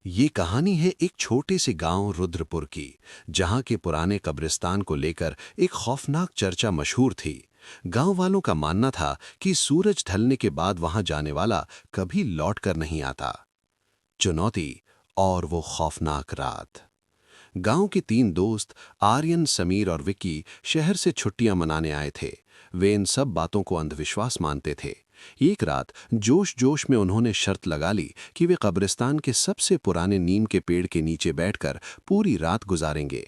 ये कहानी है एक छोटे से गांव रुद्रपुर की, जहां के पुराने कब्रिस्तान को लेकर एक खौफनाक चर्चा मशहूर थी। गांव वालों का मानना था कि सूरज ढलने के बाद वहां जाने वाला कभी लौट कर नहीं आता। चुनौती और वो खौफनाक रात। गांव के तीन दोस्त आर्यन, समीर और विक्की शहर से छुट्टियां मनाने आए थे। वे इन सब बातों को अंधविश्वास मानते थे। एक रात जोश जोश में उन्होंने शर्त लगा ली कि वे कब्रिस्तान के सबसे पुराने नीम के पेड़ के नीचे बैठकर पूरी रात गुजारेंगे।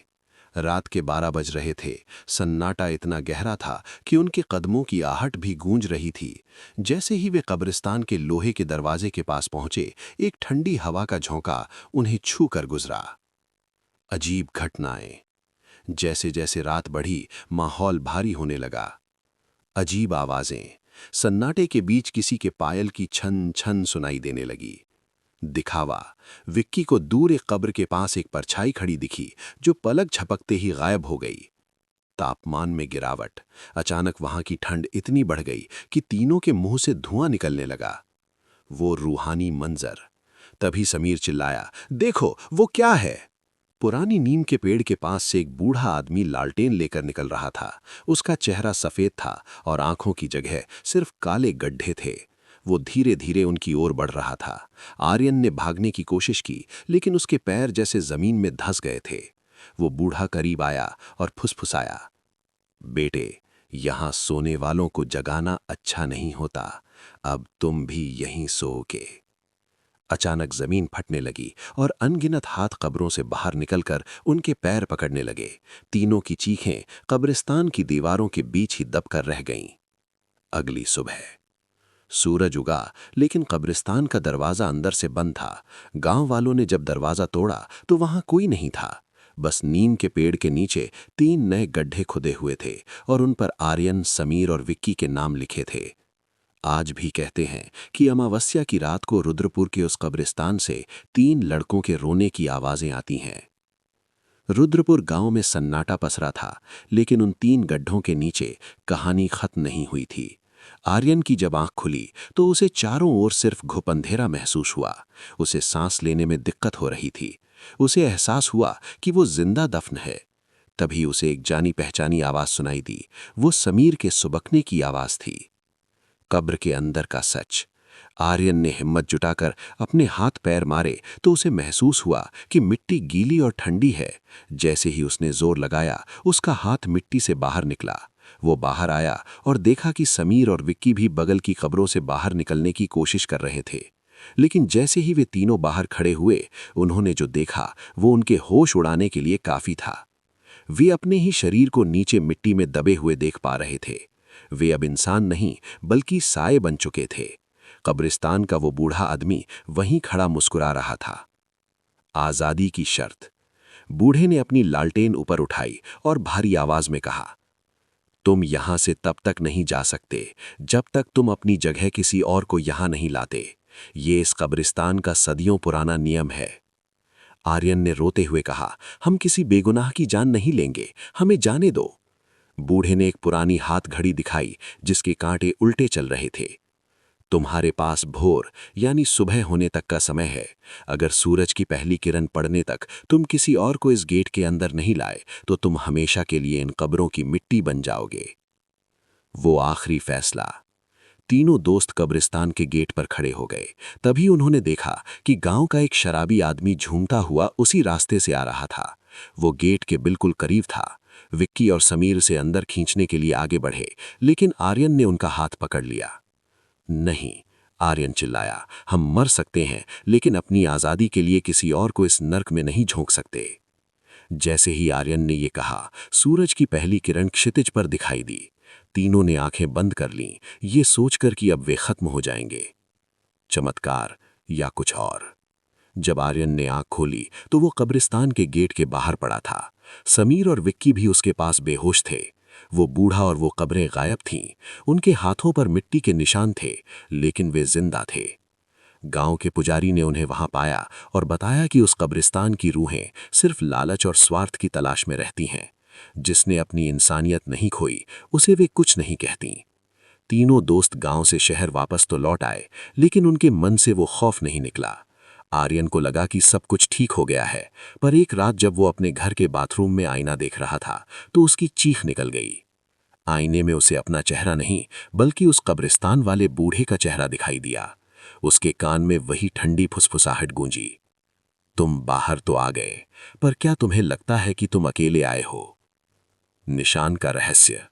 रात के 12 बज रहे थे। सन्नाटा इतना गहरा था कि उनके कदमों की आहट भी गूंज रही थी। जैसे ही वे कब्रिस्तान के लोहे के दरवाजे के पास पहुंचे, एक ठंडी हवा का झोंका उन्हें छू कर गुजरा। अजीब घटनाएं। जैसे जैसे रात बढ़ी, माहौल भारी होने लगा। अजीब आवाजें। सन्नाटे के बीच किसी के पायल की छन छन सुनाई देने लगी। दिखावा। विक्की को दूर एक कब्र के पास एक परछाई खड़ी दिखी, जो पलक झपकते ही गायब हो गई। तापमान में गिरावट। अचानक वहां की ठंड इतनी बढ़ गई कि तीनों के मुंह से धुआं निकलने लगा। वो रूहानी मंजर। तभी समीर चिल्लाया, देखो वो क्या है। पुरानी नीम के पेड़ के पास से एक बूढ़ा आदमी लालटेन लेकर निकल रहा था। उसका चेहरा सफेद था और आंखों की जगह सिर्फ काले गड्ढे थे। वो धीरे धीरे उनकी ओर बढ़ रहा था। आर्यन ने भागने की कोशिश की, लेकिन उसके पैर जैसे जमीन में धंस गए थे। वो बूढ़ा करीब आया और फुसफुसाया, बेटे, यहां सोने वालों को जगाना अच्छा नहीं होता। अब तुम भी यहीं सोओगे। अचानक जमीन फटने लगी और अनगिनत हाथ कब्रों से बाहर निकलकर उनके पैर पकड़ने लगे। तीनों की चीखें कब्रिस्तान की दीवारों के बीच ही दबकर रह गईं। अगली सुबह सूरज उगा, लेकिन कब्रिस्तान का दरवाजा अंदर से बंद था। गांव वालों ने जब दरवाजा तोड़ा तो वहां कोई नहीं था। बस नीम के पेड़ के नीचे 3 नए गड्ढे खुदे हुए थे और उन पर आर्यन, समीर और विक्की के नाम लिखे थे। आज भी कहते हैं कि अमावस्या की रात को रुद्रपुर के उस कब्रिस्तान से 3 लड़कों के रोने की आवाजें आती हैं। रुद्रपुर गांव में सन्नाटा पसरा था, लेकिन उन 3 गड्ढों के नीचे कहानी खत्म नहीं हुई थी। आर्यन की जब आंख खुली तो उसे चारों ओर सिर्फ घुप अंधेरा महसूस हुआ। उसे सांस लेने में दिक्कत हो रही थी। उसे एहसास हुआ कि वो जिंदा दफन है। तभी उसे एक जानी पहचानी आवाज सुनाई दी। वो समीर के सुबकने की आवाज थी। कब्र के अंदर का सच। आर्यन ने हिम्मत जुटाकर अपने हाथ पैर मारे तो उसे महसूस हुआ कि मिट्टी गीली और ठंडी है। जैसे ही उसने जोर लगाया, उसका हाथ मिट्टी से बाहर निकला। वो बाहर आया और देखा कि समीर और विक्की भी बगल की कब्रों से बाहर निकलने की कोशिश कर रहे थे। लेकिन जैसे ही वे तीनों बाहर खड़े हुए, उन्होंने जो देखा वो उनके होश उड़ाने के लिए काफी था। वे अपने ही शरीर को नीचे मिट्टी में दबे हुए देख पा रहे थे। वे अब इंसान नहीं, बल्कि साए बन चुके थे। कब्रिस्तान का वो बूढ़ा आदमी वहीं खड़ा मुस्कुरा रहा था। आजादी की शर्त। बूढ़े ने अपनी लालटेन ऊपर उठाई और भारी आवाज में कहा, तुम यहां से तब तक नहीं जा सकते जब तक तुम अपनी जगह किसी और को यहां नहीं लाते। ये इस कब्रिस्तान का सदियों पुराना नियम है। आर्यन ने रोते हुए कहा, हम किसी बेगुनाह की जान नहीं लेंगे, हमें जाने दो। बूढ़े ने एक पुरानी हाथ घड़ी दिखाई, जिसके कांटे उल्टे चल रहे थे। तुम्हारे पास भोर यानी सुबह होने तक का समय है। अगर सूरज की पहली किरण पड़ने तक तुम किसी और को इस गेट के अंदर नहीं लाए, तो तुम हमेशा के लिए इन कब्रों की मिट्टी बन जाओगे। वो आखिरी फैसला। तीनों दोस्त कब्रिस्तान के गेट पर खड़े हो गए। तभी उन्होंने देखा कि गांव का एक शराबी आदमी झूमता हुआ उसी रास्ते से आ रहा था। वो गेट के बिल्कुल करीब था। विक्की और समीर से अंदर खींचने के लिए आगे बढ़े, लेकिन आर्यन ने उनका हाथ पकड़ लिया। नहीं, आर्यन चिल्लाया, हम मर सकते हैं, लेकिन अपनी आजादी के लिए किसी और को इस नर्क में नहीं झोंक सकते। जैसे ही आर्यन ने यह कहा, सूरज की पहली किरण क्षितिज पर दिखाई दी। तीनों ने आंखें बंद कर लीं, ये सोचकर कि अब वे खत्म हो जाएंगे। चमत्कार या कुछ और। जब आर्यन ने आंख खोली तो वो कब्रिस्तान के गेट के बाहर पड़ा था। समीर और विक्की भी उसके पास बेहोश थे। वो बूढ़ा और वो कब्रें गायब थीं। उनके हाथों पर मिट्टी के निशान थे, लेकिन वे जिंदा थे। गांव के पुजारी ने उन्हें वहां पाया और बताया कि उस कब्रिस्तान की रूहें सिर्फ लालच और स्वार्थ की तलाश में रहती हैं। जिसने अपनी इंसानियत नहीं खोई, उसे वे कुछ नहीं कहती। तीनों दोस्त गांव से शहर वापस तो लौट आए, लेकिन उनके मन से वो खौफ नहीं निकला। आर्यन को लगा कि सब कुछ ठीक हो गया है, पर एक रात जब वो अपने घर के बाथरूम में आईना देख रहा था तो उसकी चीख निकल गई। आईने में उसे अपना चेहरा नहीं बल्कि उस कब्रिस्तान वाले बूढ़े का चेहरा दिखाई दिया। उसके कान में वही ठंडी फुसफुसाहट गूंजी, तुम बाहर तो आ गए, पर क्या तुम्हें लगता है कि तुम अकेले आए हो? निशान का रहस्य।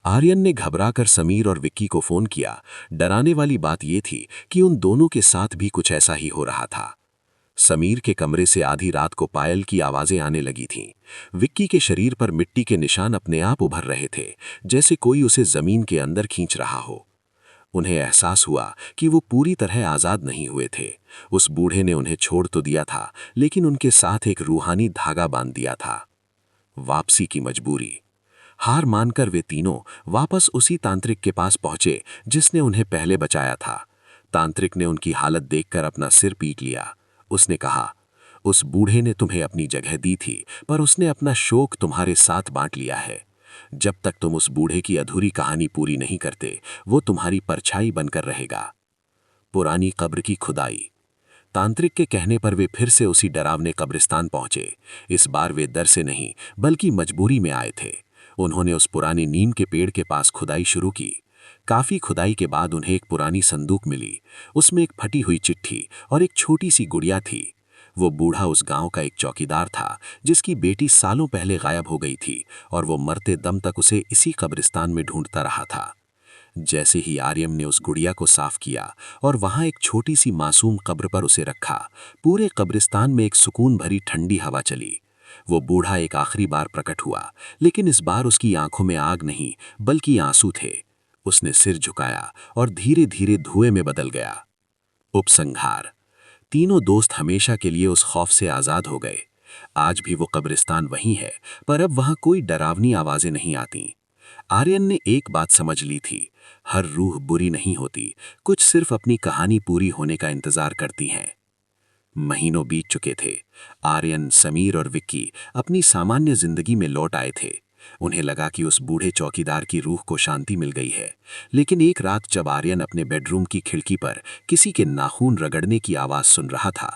आर्यन ने घबराकर समीर और विक्की को फोन किया। डराने वाली बात यह थी कि उन दोनों के साथ भी कुछ ऐसा ही हो रहा था। समीर के कमरे से आधी रात को पायल की आवाजें आने लगी थीं। विक्की के शरीर पर मिट्टी के निशान अपने आप उभर रहे थे, जैसे कोई उसे जमीन के अंदर खींच रहा हो। उन्हें एहसास हुआ कि वो पूरी तरह आजाद नहीं हुए थे। उस बूढ़े ने उन्हें छोड़ तो दिया था, लेकिन उनके साथ एक रूहानी धागा बांध दिया था। वापसी की मजबूरी। हार मानकर वे तीनों वापस उसी तांत्रिक के पास पहुंचे जिसने उन्हें पहले बचाया था। तांत्रिक ने उनकी हालत देखकर अपना सिर पीट लिया। उसने कहा, उस बूढ़े ने तुम्हें अपनी जगह दी थी, पर उसने अपना शोक तुम्हारे साथ बांट लिया है। जब तक तुम उस बूढ़े की अधूरी कहानी पूरी नहीं करते, वो तुम्हारी परछाई बनकर रहेगा। पुरानी कब्र की खुदाई। तांत्रिक के कहने पर वे फिर से उसी डरावने कब्रिस्तान पहुंचे। इस बार वे डर से नहीं बल्कि मजबूरी में आए थे। उन्होंने उस पुराने नीम के पेड़ के पास खुदाई शुरू की। काफी खुदाई के बाद उन्हें एक पुरानी संदूक मिली। उसमें एक फटी हुई चिट्ठी और एक छोटी सी गुड़िया थी। वो बूढ़ा उस गांव का एक चौकीदार था जिसकी बेटी सालों पहले गायब हो गई थी, और वो मरते दम तक उसे इसी कब्रिस्तान में ढूंढता रहा था। जैसे ही आर्यन ने उस गुड़िया को साफ किया और वहां एक छोटी सी मासूम कब्र पर उसे रखा, पूरे कब्रिस्तान में एक सुकून भरी ठंडी हवा चली। वो बूढ़ा एक आखिरी बार प्रकट हुआ, लेकिन इस बार उसकी आंखों में आग नहीं बल्कि आंसू थे। उसने सिर झुकाया और धीरे धीरे धुएं में बदल गया। उपसंहार। तीनों दोस्त हमेशा के लिए उस खौफ से आजाद हो गए। आज भी वो कब्रिस्तान वही है, पर अब वहां कोई डरावनी आवाजें नहीं आती। आर्यन ने एक बात समझ ली थी, हर रूह बुरी नहीं होती, कुछ सिर्फ अपनी कहानी पूरी होने का इंतजार करती हैं। महीनों बीत चुके थे। आर्यन, समीर और विक्की अपनी सामान्य जिंदगी में लौट आए थे। उन्हें लगा कि उस बूढ़े चौकीदार की रूह को शांति मिल गई है। लेकिन एक रात जब आर्यन अपने बेडरूम की खिड़की पर किसी के नाखून रगड़ने की आवाज सुन रहा था,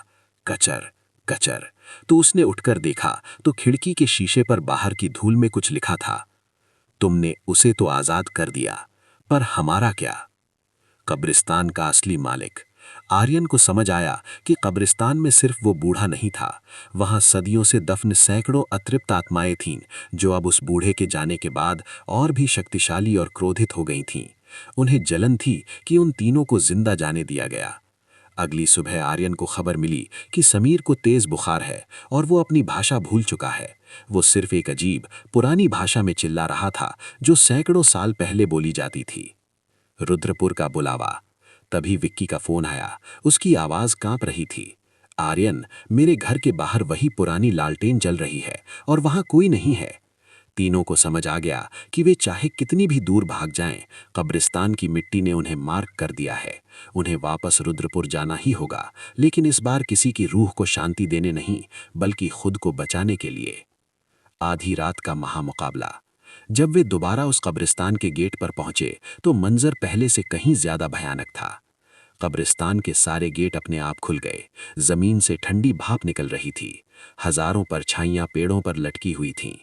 कचर कचर, तो उसने उठकर देखा तो खिड़की के शीशे पर बाहर की धूल में कुछ लिखा था, तुमने उसे तो आजाद कर दिया, पर हमारा क्या? कब्रिस्तान का असली मालिक। आर्यन को समझ आया कि कब्रिस्तान में सिर्फ वो बूढ़ा नहीं था, वहां सदियों से दफन सैकड़ों अतृप्त आत्माएं थीं जो अब उस बूढ़े के जाने के बाद और भी शक्तिशाली और क्रोधित हो गई थीं। उन्हें जलन थी कि उन तीनों को जिंदा जाने दिया गया। अगली सुबह आर्यन को खबर मिली कि समीर को तेज बुखार है और वो अपनी भाषा भूल चुका है। वो सिर्फ एक अजीब पुरानी भाषा में चिल्ला रहा था जो सैकड़ों साल पहले बोली जाती थी। रुद्रपुर का बुलावा। तभी विक्की का फोन आया। उसकी आवाज कांप रही थी। आर्यन, मेरे घर के बाहर वही पुरानी लालटेन जल रही है और वहां कोई नहीं है। तीनों को समझ आ गया कि वे चाहे कितनी भी दूर भाग जाएं, कब्रिस्तान की मिट्टी ने उन्हें मार्क कर दिया है। उन्हें वापस रुद्रपुर जाना ही होगा, लेकिन इस बार किसी की रूह को शांति देने नहीं बल्कि खुद को बचाने के लिए। आधी रात का महामुकाबला। जब वे दोबारा उस कब्रिस्तान के गेट पर पहुंचे तो मंजर पहले से कहीं ज्यादा भयानक था। कब्रिस्तान के सारे गेट अपने आप खुल गए। जमीन से ठंडी भाप निकल रही थी। हजारों परछाइयां पेड़ों पर लटकी हुई थीं।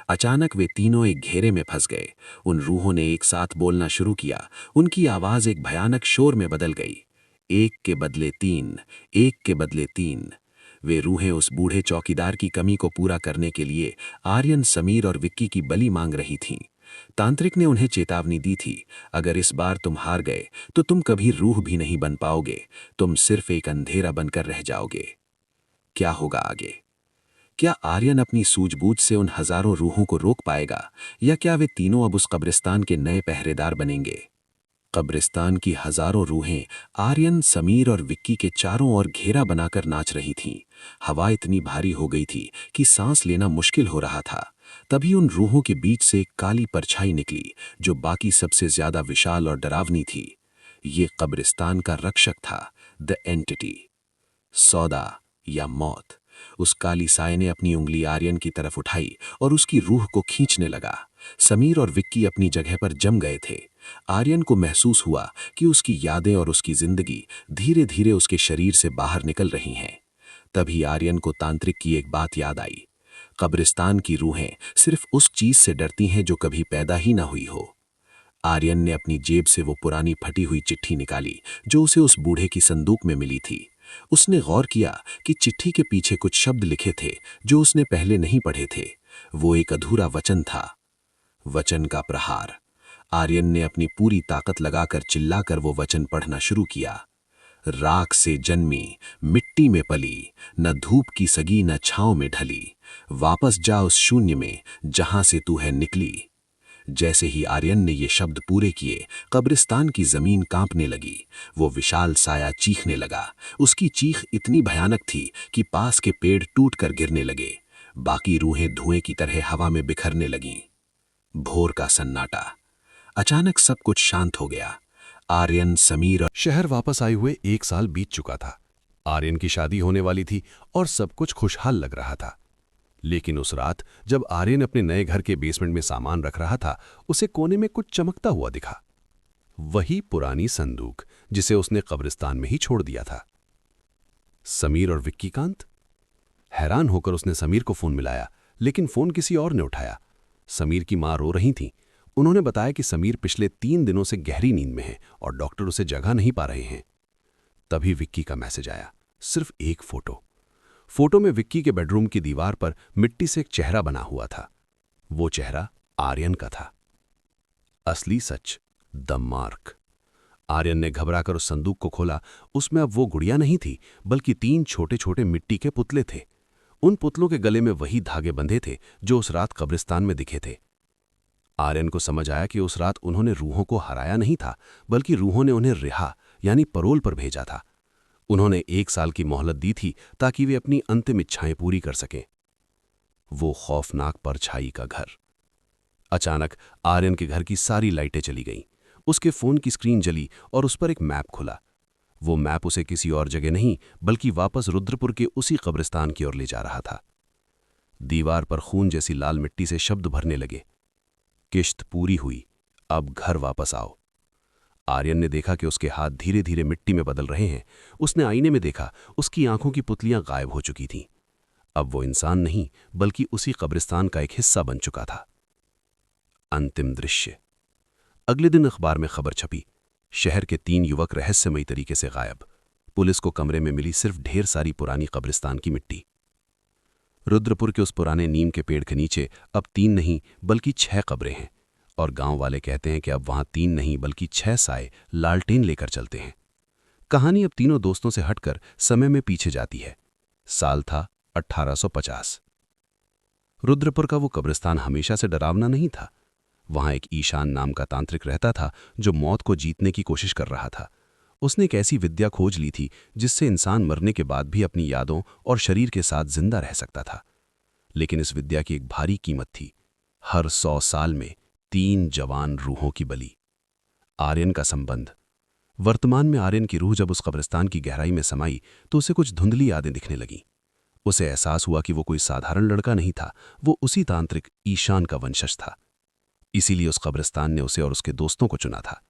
अचानक वे तीनों एक घेरे में फंस गए। उन रूहों ने एक साथ बोलना शुरू किया। उनकी आवाज एक भयानक शोर में बदल गई। एक के बदले तीन, एक के बदले तीन। वे रूहें उस बूढ़े चौकीदार की कमी को पूरा करने के लिए आर्यन, समीर और विक्की की बलि मांग रही थीं। तांत्रिक ने उन्हें चेतावनी दी थी, अगर इस बार तुम हार गए तो तुम कभी रूह भी नहीं बन पाओगे, तुम सिर्फ एक अंधेरा बनकर रह जाओगे। क्या होगा आगे? क्या आर्यन अपनी सूझबूझ से उन हजारों रूहों को रोक पाएगा, या क्या वे तीनों अब उस कब्रिस्तान के नए पहरेदार बनेंगे? कब्रिस्तान की हजारों रूहें आर्यन, समीर और विक्की के चारों ओर घेरा बनाकर नाच रही थीं। हवा इतनी भारी हो गई थी कि सांस लेना मुश्किल हो रहा था। तभी उन रूहों के बीच से एक काली परछाई निकली जो बाकी सबसे ज्यादा विशाल और डरावनी थी। ये कब्रिस्तान का रक्षक था, द एंटिटी। सौदा या मौत। उस काली साए ने अपनी उंगली आर्यन की तरफ उठाई और उसकी रूह को खींचने लगा। समीर और विक्की अपनी जगह पर जम गए थे। आर्यन को महसूस हुआ कि उसकी यादें और उसकी जिंदगी धीरे धीरे उसके शरीर से बाहर निकल रही हैं। तभी आर्यन को तांत्रिक की एक बात याद आई। कब्रिस्तान की रूहें सिर्फ उस चीज से डरती हैं जो कभी पैदा ही ना हुई हो। आर्यन ने अपनी जेब से वो पुरानी फटी हुई चिट्ठी निकाली जो उसे उस बूढ़े की संदूक में मिली थी। उसने गौर किया कि चिट्ठी के पीछे कुछ शब्द लिखे थे जो उसने पहले नहीं पढ़े थे। वो एक अधूरा वचन था, वचन का प्रहार। आर्यन ने अपनी पूरी ताकत लगाकर चिल्लाकर वो वचन पढ़ना शुरू किया। राख से जन्मी, मिट्टी में पली, न धूप की सगी न छांव में ढली, वापस जा उस शून्य में जहां से तू है निकली। जैसे ही आर्यन ने ये शब्द पूरे किए, कब्रिस्तान की जमीन कांपने लगी। वो विशाल साया चीखने लगा। उसकी चीख इतनी भयानक थी कि पास के पेड़ टूटकर गिरने लगे। बाकी रूहें धुएं की तरह हवा में बिखरने लगीं। भोर का सन्नाटा। अचानक सब कुछ शांत हो गया। आर्यन, समीर और शहर वापस आए हुए 1 साल बीत चुका था। आर्यन की शादी होने वाली थी और सब कुछ खुशहाल लग रहा था। लेकिन उस रात जब आर्यन अपने नए घर के बेसमेंट में सामान रख रहा था, उसे कोने में कुछ चमकता हुआ दिखा। वही पुरानी संदूक जिसे उसने कब्रिस्तान में ही छोड़ दिया था। समीर और विक्की कांत। हैरान होकर उसने समीर को फोन मिलाया, लेकिन फोन किसी और ने उठाया। समीर की मां रो रही थी। उन्होंने बताया कि समीर पिछले 3 दिनों से गहरी नींद में है और डॉक्टर उसे जगा नहीं पा रहे हैं। तभी विक्की का मैसेज आया, सिर्फ एक फोटो। फोटो में विक्की के बेडरूम की दीवार पर मिट्टी से एक चेहरा बना हुआ था। वो चेहरा आर्यन का था। असली सच, द मार्क। आर्यन ने घबराकर उस संदूक को खोला। उसमें अब वो गुड़िया नहीं थी, बल्कि 3 छोटे छोटे मिट्टी के पुतले थे। उन पुतलों के गले में वही धागे बंधे थे जो उस रात कब्रिस्तान में दिखे थे। आर्यन को समझ आया कि उस रात उन्होंने रूहों को हराया नहीं था, बल्कि रूहों ने उन्हें रिहा यानी परोल पर भेजा था। उन्होंने 1 साल की मोहलत दी थी ताकि वे अपनी अंतिम इच्छाएं पूरी कर सकें। वो खौफनाक परछाई का घर। अचानक आर्यन के घर की सारी लाइटें चली गईं। उसके फोन की स्क्रीन जली और उस पर एक मैप खुला। वो मैप उसे किसी और जगह नहीं, बल्कि वापस रुद्रपुर के उसी कब्रिस्तान की ओर ले जा रहा था। दीवार पर खून जैसी लाल मिट्टी से शब्द भरने लगे, किश्त पूरी हुई, अब घर वापस आओ। आर्यन ने देखा कि उसके हाथ धीरे धीरे मिट्टी में बदल रहे हैं। उसने आईने में देखा, उसकी आंखों की पुतलियां गायब हो चुकी थीं। अब वो इंसान नहीं, बल्कि उसी कब्रिस्तान का एक हिस्सा बन चुका था। अंतिम दृश्य। अगले दिन अखबार में खबर छपी, शहर के 3 युवक रहस्यमयी तरीके से गायब। पुलिस को कमरे में मिली सिर्फ ढेर सारी पुरानी कब्रिस्तान की मिट्टी। रुद्रपुर के उस पुराने नीम के पेड़ के नीचे अब 3 नहीं बल्कि 6 कब्रें हैं, और गांव वाले कहते हैं कि अब वहां 3 नहीं बल्कि 6 साए लालटेन लेकर चलते हैं। कहानी अब तीनों दोस्तों से हटकर समय में पीछे जाती है। साल था 1850। रुद्रपुर का वो कब्रिस्तान हमेशा से डरावना नहीं था। वहां एक ईशान नाम का तांत्रिक रहता था जो मौत को जीतने की कोशिश कर रहा था। उसने एक ऐसी विद्या खोज ली थी जिससे इंसान मरने के बाद भी अपनी यादों और शरीर के साथ जिंदा रह सकता था। लेकिन इस विद्या की एक भारी कीमत थी, हर 100 साल में 3 जवान रूहों की बलि। आर्यन का संबंध। वर्तमान में आर्यन की रूह जब उस कब्रिस्तान की गहराई में समाई तो उसे कुछ धुंधली यादें दिखने लगीं। उसे एहसास हुआ कि वो कोई साधारण लड़का नहीं था, वो उसी तांत्रिक ईशान का वंशज था। इसीलिए उस कब्रिस्तान ने उसे और उसके दोस्तों को चुना था।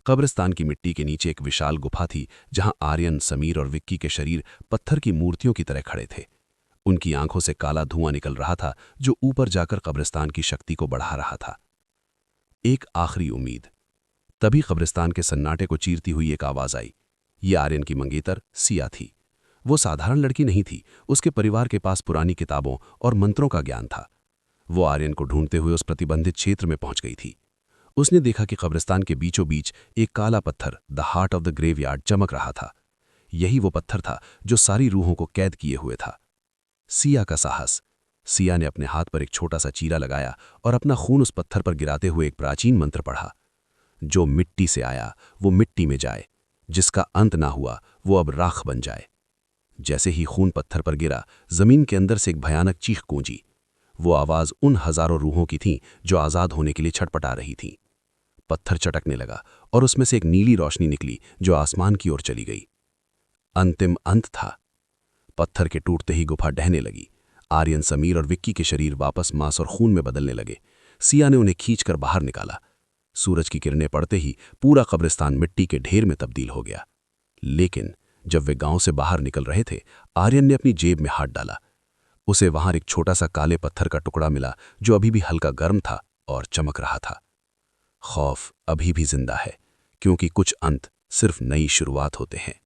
कब्रिस्तान की मिट्टी के नीचे एक विशाल गुफा थी जहां आर्यन, समीर और विक्की के शरीर पत्थर की मूर्तियों की तरह खड़े थे। उनकी आंखों से काला धुआं निकल रहा था जो ऊपर जाकर कब्रिस्तान की शक्ति को बढ़ा रहा था। एक आखिरी उम्मीद। तभी कब्रिस्तान के सन्नाटे को चीरती हुई एक आवाज आई। ये आर्यन की मंगेतर सिया थी। वो साधारण लड़की नहीं थी, उसके परिवार के पास पुरानी किताबों और मंत्रों का ज्ञान था। वो आर्यन को ढूंढते हुए उस प्रतिबंधित क्षेत्र में पहुंच गई थी। उसने देखा कि कब्रिस्तान के बीचों बीच एक काला पत्थर, the heart of the graveyard, चमक रहा था। यही वो पत्थर था जो सारी रूहों को कैद किए हुए था। सिया का साहस। सिया ने अपने हाथ पर एक छोटा सा चीरा लगाया और अपना खून उस पत्थर पर गिराते हुए एक प्राचीन मंत्र पढ़ा। जो मिट्टी से आया वो मिट्टी में जाए, जिसका अंत ना हुआ वो अब राख बन जाए। जैसे ही खून पत्थर पर गिरा, जमीन के अंदर से एक भयानक चीख गूंजी। वो आवाज उन हजारों रूहों की थी जो आजाद होने के लिए छटपटा रही थी। पत्थर चटकने लगा और उसमें से एक नीली रोशनी निकली जो आसमान की ओर चली गई। अंतिम अंत था। पत्थर के टूटते ही गुफा ढहने लगी। आर्यन, समीर और विक्की के शरीर वापस मांस और खून में बदलने लगे। सिया ने उन्हें खींचकर बाहर निकाला। सूरज की किरणें पड़ते ही पूरा कब्रिस्तान मिट्टी के ढेर में तब्दील हो गया। लेकिन जब वे गांव से बाहर निकल रहे थे, आर्यन ने अपनी जेब में हाथ डाला। उसे वहां एक छोटा सा काले पत्थर का टुकड़ा मिला जो अभी भी हल्का गर्म था और चमक रहा था। खौफ अभी भी जिंदा है, क्योंकि कुछ अंत सिर्फ नई शुरुआत होते हैं।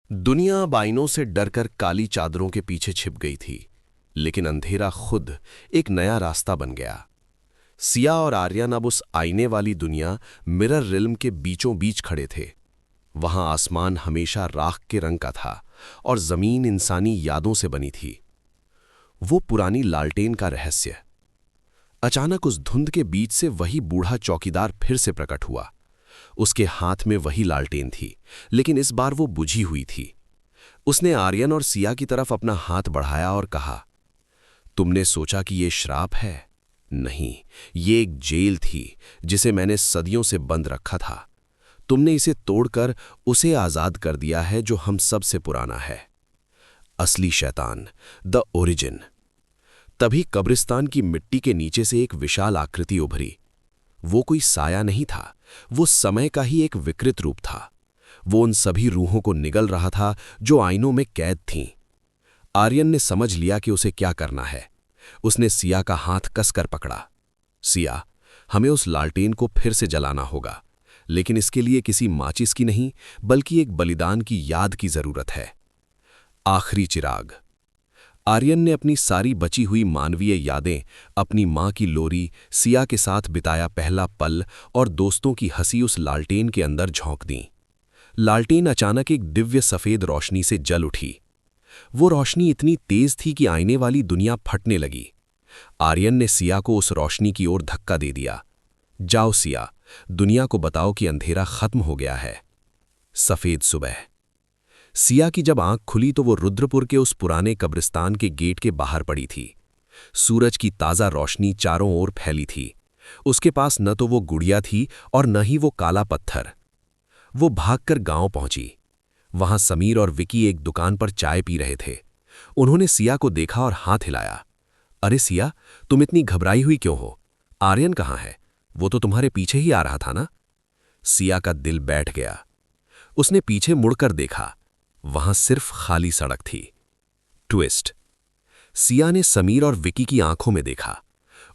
दुनिया अब आईनों से डरकर काली चादरों के पीछे छिप गई थी, लेकिन अंधेरा खुद एक नया रास्ता बन गया। सिया और आर्यन अब उस आईने वाली दुनिया मिरर रिल्म के बीचों बीच खड़े थे। वहां आसमान हमेशा राख के रंग का था और जमीन इंसानी यादों से बनी थी। वो पुरानी लालटेन का रहस्य। अचानक उस धुंध के बीच से वही बूढ़ा चौकीदार फिर से प्रकट हुआ। उसके हाथ में वही लालटेन थी, लेकिन इस बार वो बुझी हुई थी। उसने आर्यन और सिया की तरफ अपना हाथ बढ़ाया और कहा, तुमने सोचा कि ये श्राप है? नहीं, ये एक जेल थी जिसे मैंने सदियों से बंद रखा था। तुमने इसे तोड़कर उसे आजाद कर दिया है जो हम सबसे पुराना है। असली शैतान, द ओरिजिन। तभी कब्रिस्तान की मिट्टी के नीचे से एक विशाल आकृति उभरी। वो कोई साया नहीं था, वो समय का ही एक विकृत रूप था। वो उन सभी रूहों को निगल रहा था जो आईनों में कैद थीं। आर्यन ने समझ लिया कि उसे क्या करना है। उसने सिया का हाथ कसकर पकड़ा। सिया, हमें उस लालटेन को फिर से जलाना होगा, लेकिन इसके लिए किसी माचिस की नहीं, बल्कि एक बलिदान की याद की जरूरत है। आखिरी चिराग। आर्यन ने अपनी सारी बची हुई मानवीय यादें, अपनी मां की लोरी, सिया के साथ बिताया पहला पल और दोस्तों की हंसी उस लालटेन के अंदर झोंक दी। लालटेन अचानक एक दिव्य सफेद रोशनी से जल उठी। वो रोशनी इतनी तेज थी कि आईने वाली दुनिया फटने लगी। आर्यन ने सिया को उस रोशनी की ओर धक्का दे दिया। जाओ सिया, दुनिया को बताओ कि अंधेरा खत्म हो गया है। सफेद सुबह। सिया की जब आंख खुली तो वो रुद्रपुर के उस पुराने कब्रिस्तान के गेट के बाहर पड़ी थी। सूरज की ताजा रोशनी चारों ओर फैली थी। उसके पास न तो वो गुड़िया थी और न ही वो काला पत्थर। वो भागकर गांव पहुंची। वहां समीर और विकी एक दुकान पर चाय पी रहे थे। उन्होंने सिया को देखा और हाथ हिलाया। अरे सिया, तुम इतनी घबराई हुई क्यों हो? आर्यन कहाँ है? वो तो तुम्हारे पीछे ही आ रहा था ना? सिया का दिल बैठ गया। उसने पीछे मुड़कर देखा। वहां सिर्फ खाली सड़क थी। ट्विस्ट। सिया ने समीर और विकी की आंखों में देखा।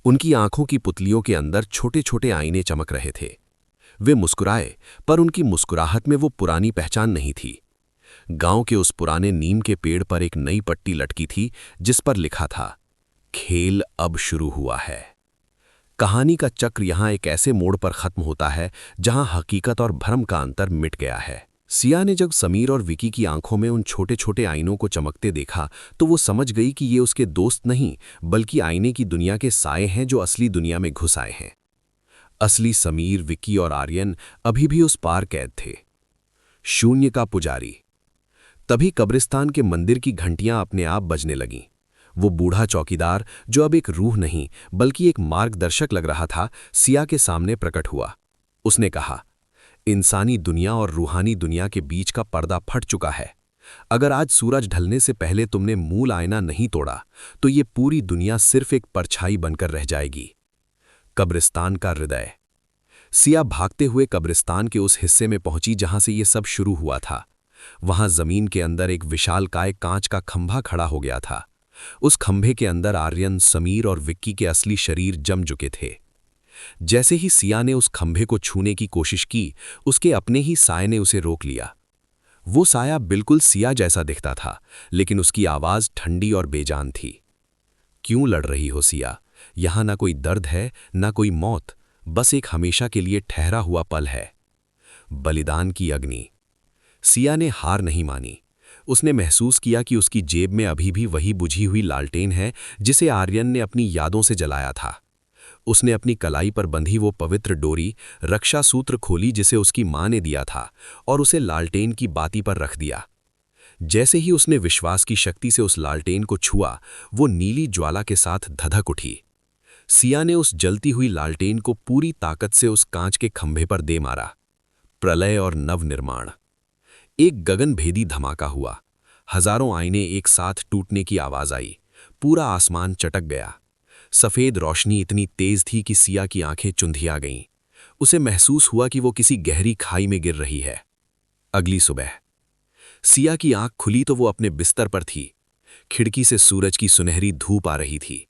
उनकी आंखों की पुतलियों के अंदर छोटे छोटे आईने चमक रहे थे। वे मुस्कुराए, पर उनकी मुस्कुराहट में वो पुरानी पहचान नहीं थी। गांव के उस पुराने नीम के पेड़ पर एक नई पट्टी लटकी थी जिस पर लिखा था, खेल अब शुरू हुआ है। कहानी का चक्र यहां एक ऐसे मोड़ पर खत्म होता है जहां हकीकत और भ्रम का अंतर मिट गया है। सिया ने जब समीर और विकी की आंखों में उन छोटे छोटे आईनों को चमकते देखा तो वो समझ गई कि ये उसके दोस्त नहीं, बल्कि आईने की दुनिया के साए हैं जो असली दुनिया में घुस आए हैं। असली समीर, विकी और आर्यन अभी भी उस पार कैद थे। शून्य का पुजारी। तभी कब्रिस्तान के मंदिर की घंटियां अपने आप बजने लगीं। वो बूढ़ा चौकीदार, जो अब एक रूह नहीं बल्कि एक मार्गदर्शक लग रहा था, सिया के सामने प्रकट हुआ। उसने कहा, इंसानी दुनिया और रूहानी दुनिया के बीच का पर्दा फट चुका है। अगर आज सूरज ढलने से पहले तुमने मूल आईना नहीं तोड़ा तो ये पूरी दुनिया सिर्फ एक परछाई बनकर रह जाएगी। कब्रिस्तान का हृदय। सिया भागते हुए कब्रिस्तान के उस हिस्से में पहुंची जहां से ये सब शुरू हुआ था। वहां जमीन के अंदर एक विशालकाय कांच का खंभा खड़ा हो गया था। उस खंभे के अंदर आर्यन, समीर और विक्की के असली शरीर जम चुके थे। जैसे ही सिया ने उस खंभे को छूने की कोशिश की, उसके अपने ही साये ने उसे रोक लिया। वो साया बिल्कुल सिया जैसा दिखता था, लेकिन उसकी आवाज ठंडी और बेजान थी। क्यों लड़ रही हो सिया? यहां ना कोई दर्द है, ना कोई मौत, बस एक हमेशा के लिए ठहरा हुआ पल है। बलिदान की अग्नि। सिया ने हार नहीं मानी। उसने महसूस किया कि उसकी जेब में अभी भी वही बुझी हुई लालटेन है जिसे आर्यन ने अपनी यादों से जलाया था। उसने अपनी कलाई पर बंधी वो पवित्र डोरी, रक्षा सूत्र खोली जिसे उसकी मां ने दिया था, और उसे लालटेन की बाती पर रख दिया। जैसे ही उसने विश्वास की शक्ति से उस लालटेन को छुआ, वो नीली ज्वाला के साथ धधक उठी। सिया ने उस जलती हुई लालटेन को पूरी ताकत से उस कांच के खंभे पर दे मारा। प्रलय और नवनिर्माण। एक गगनभेदी धमाका हुआ। हजारों आईने एक साथ टूटने की आवाज आई। पूरा आसमान चटक गया। सफेद रोशनी इतनी तेज थी कि सिया की आंखें चुंधिया गईं। उसे महसूस हुआ कि वो किसी गहरी खाई में गिर रही है। अगली सुबह सिया की आंख खुली तो वो अपने बिस्तर पर थी। खिड़की से सूरज की सुनहरी धूप आ रही थी।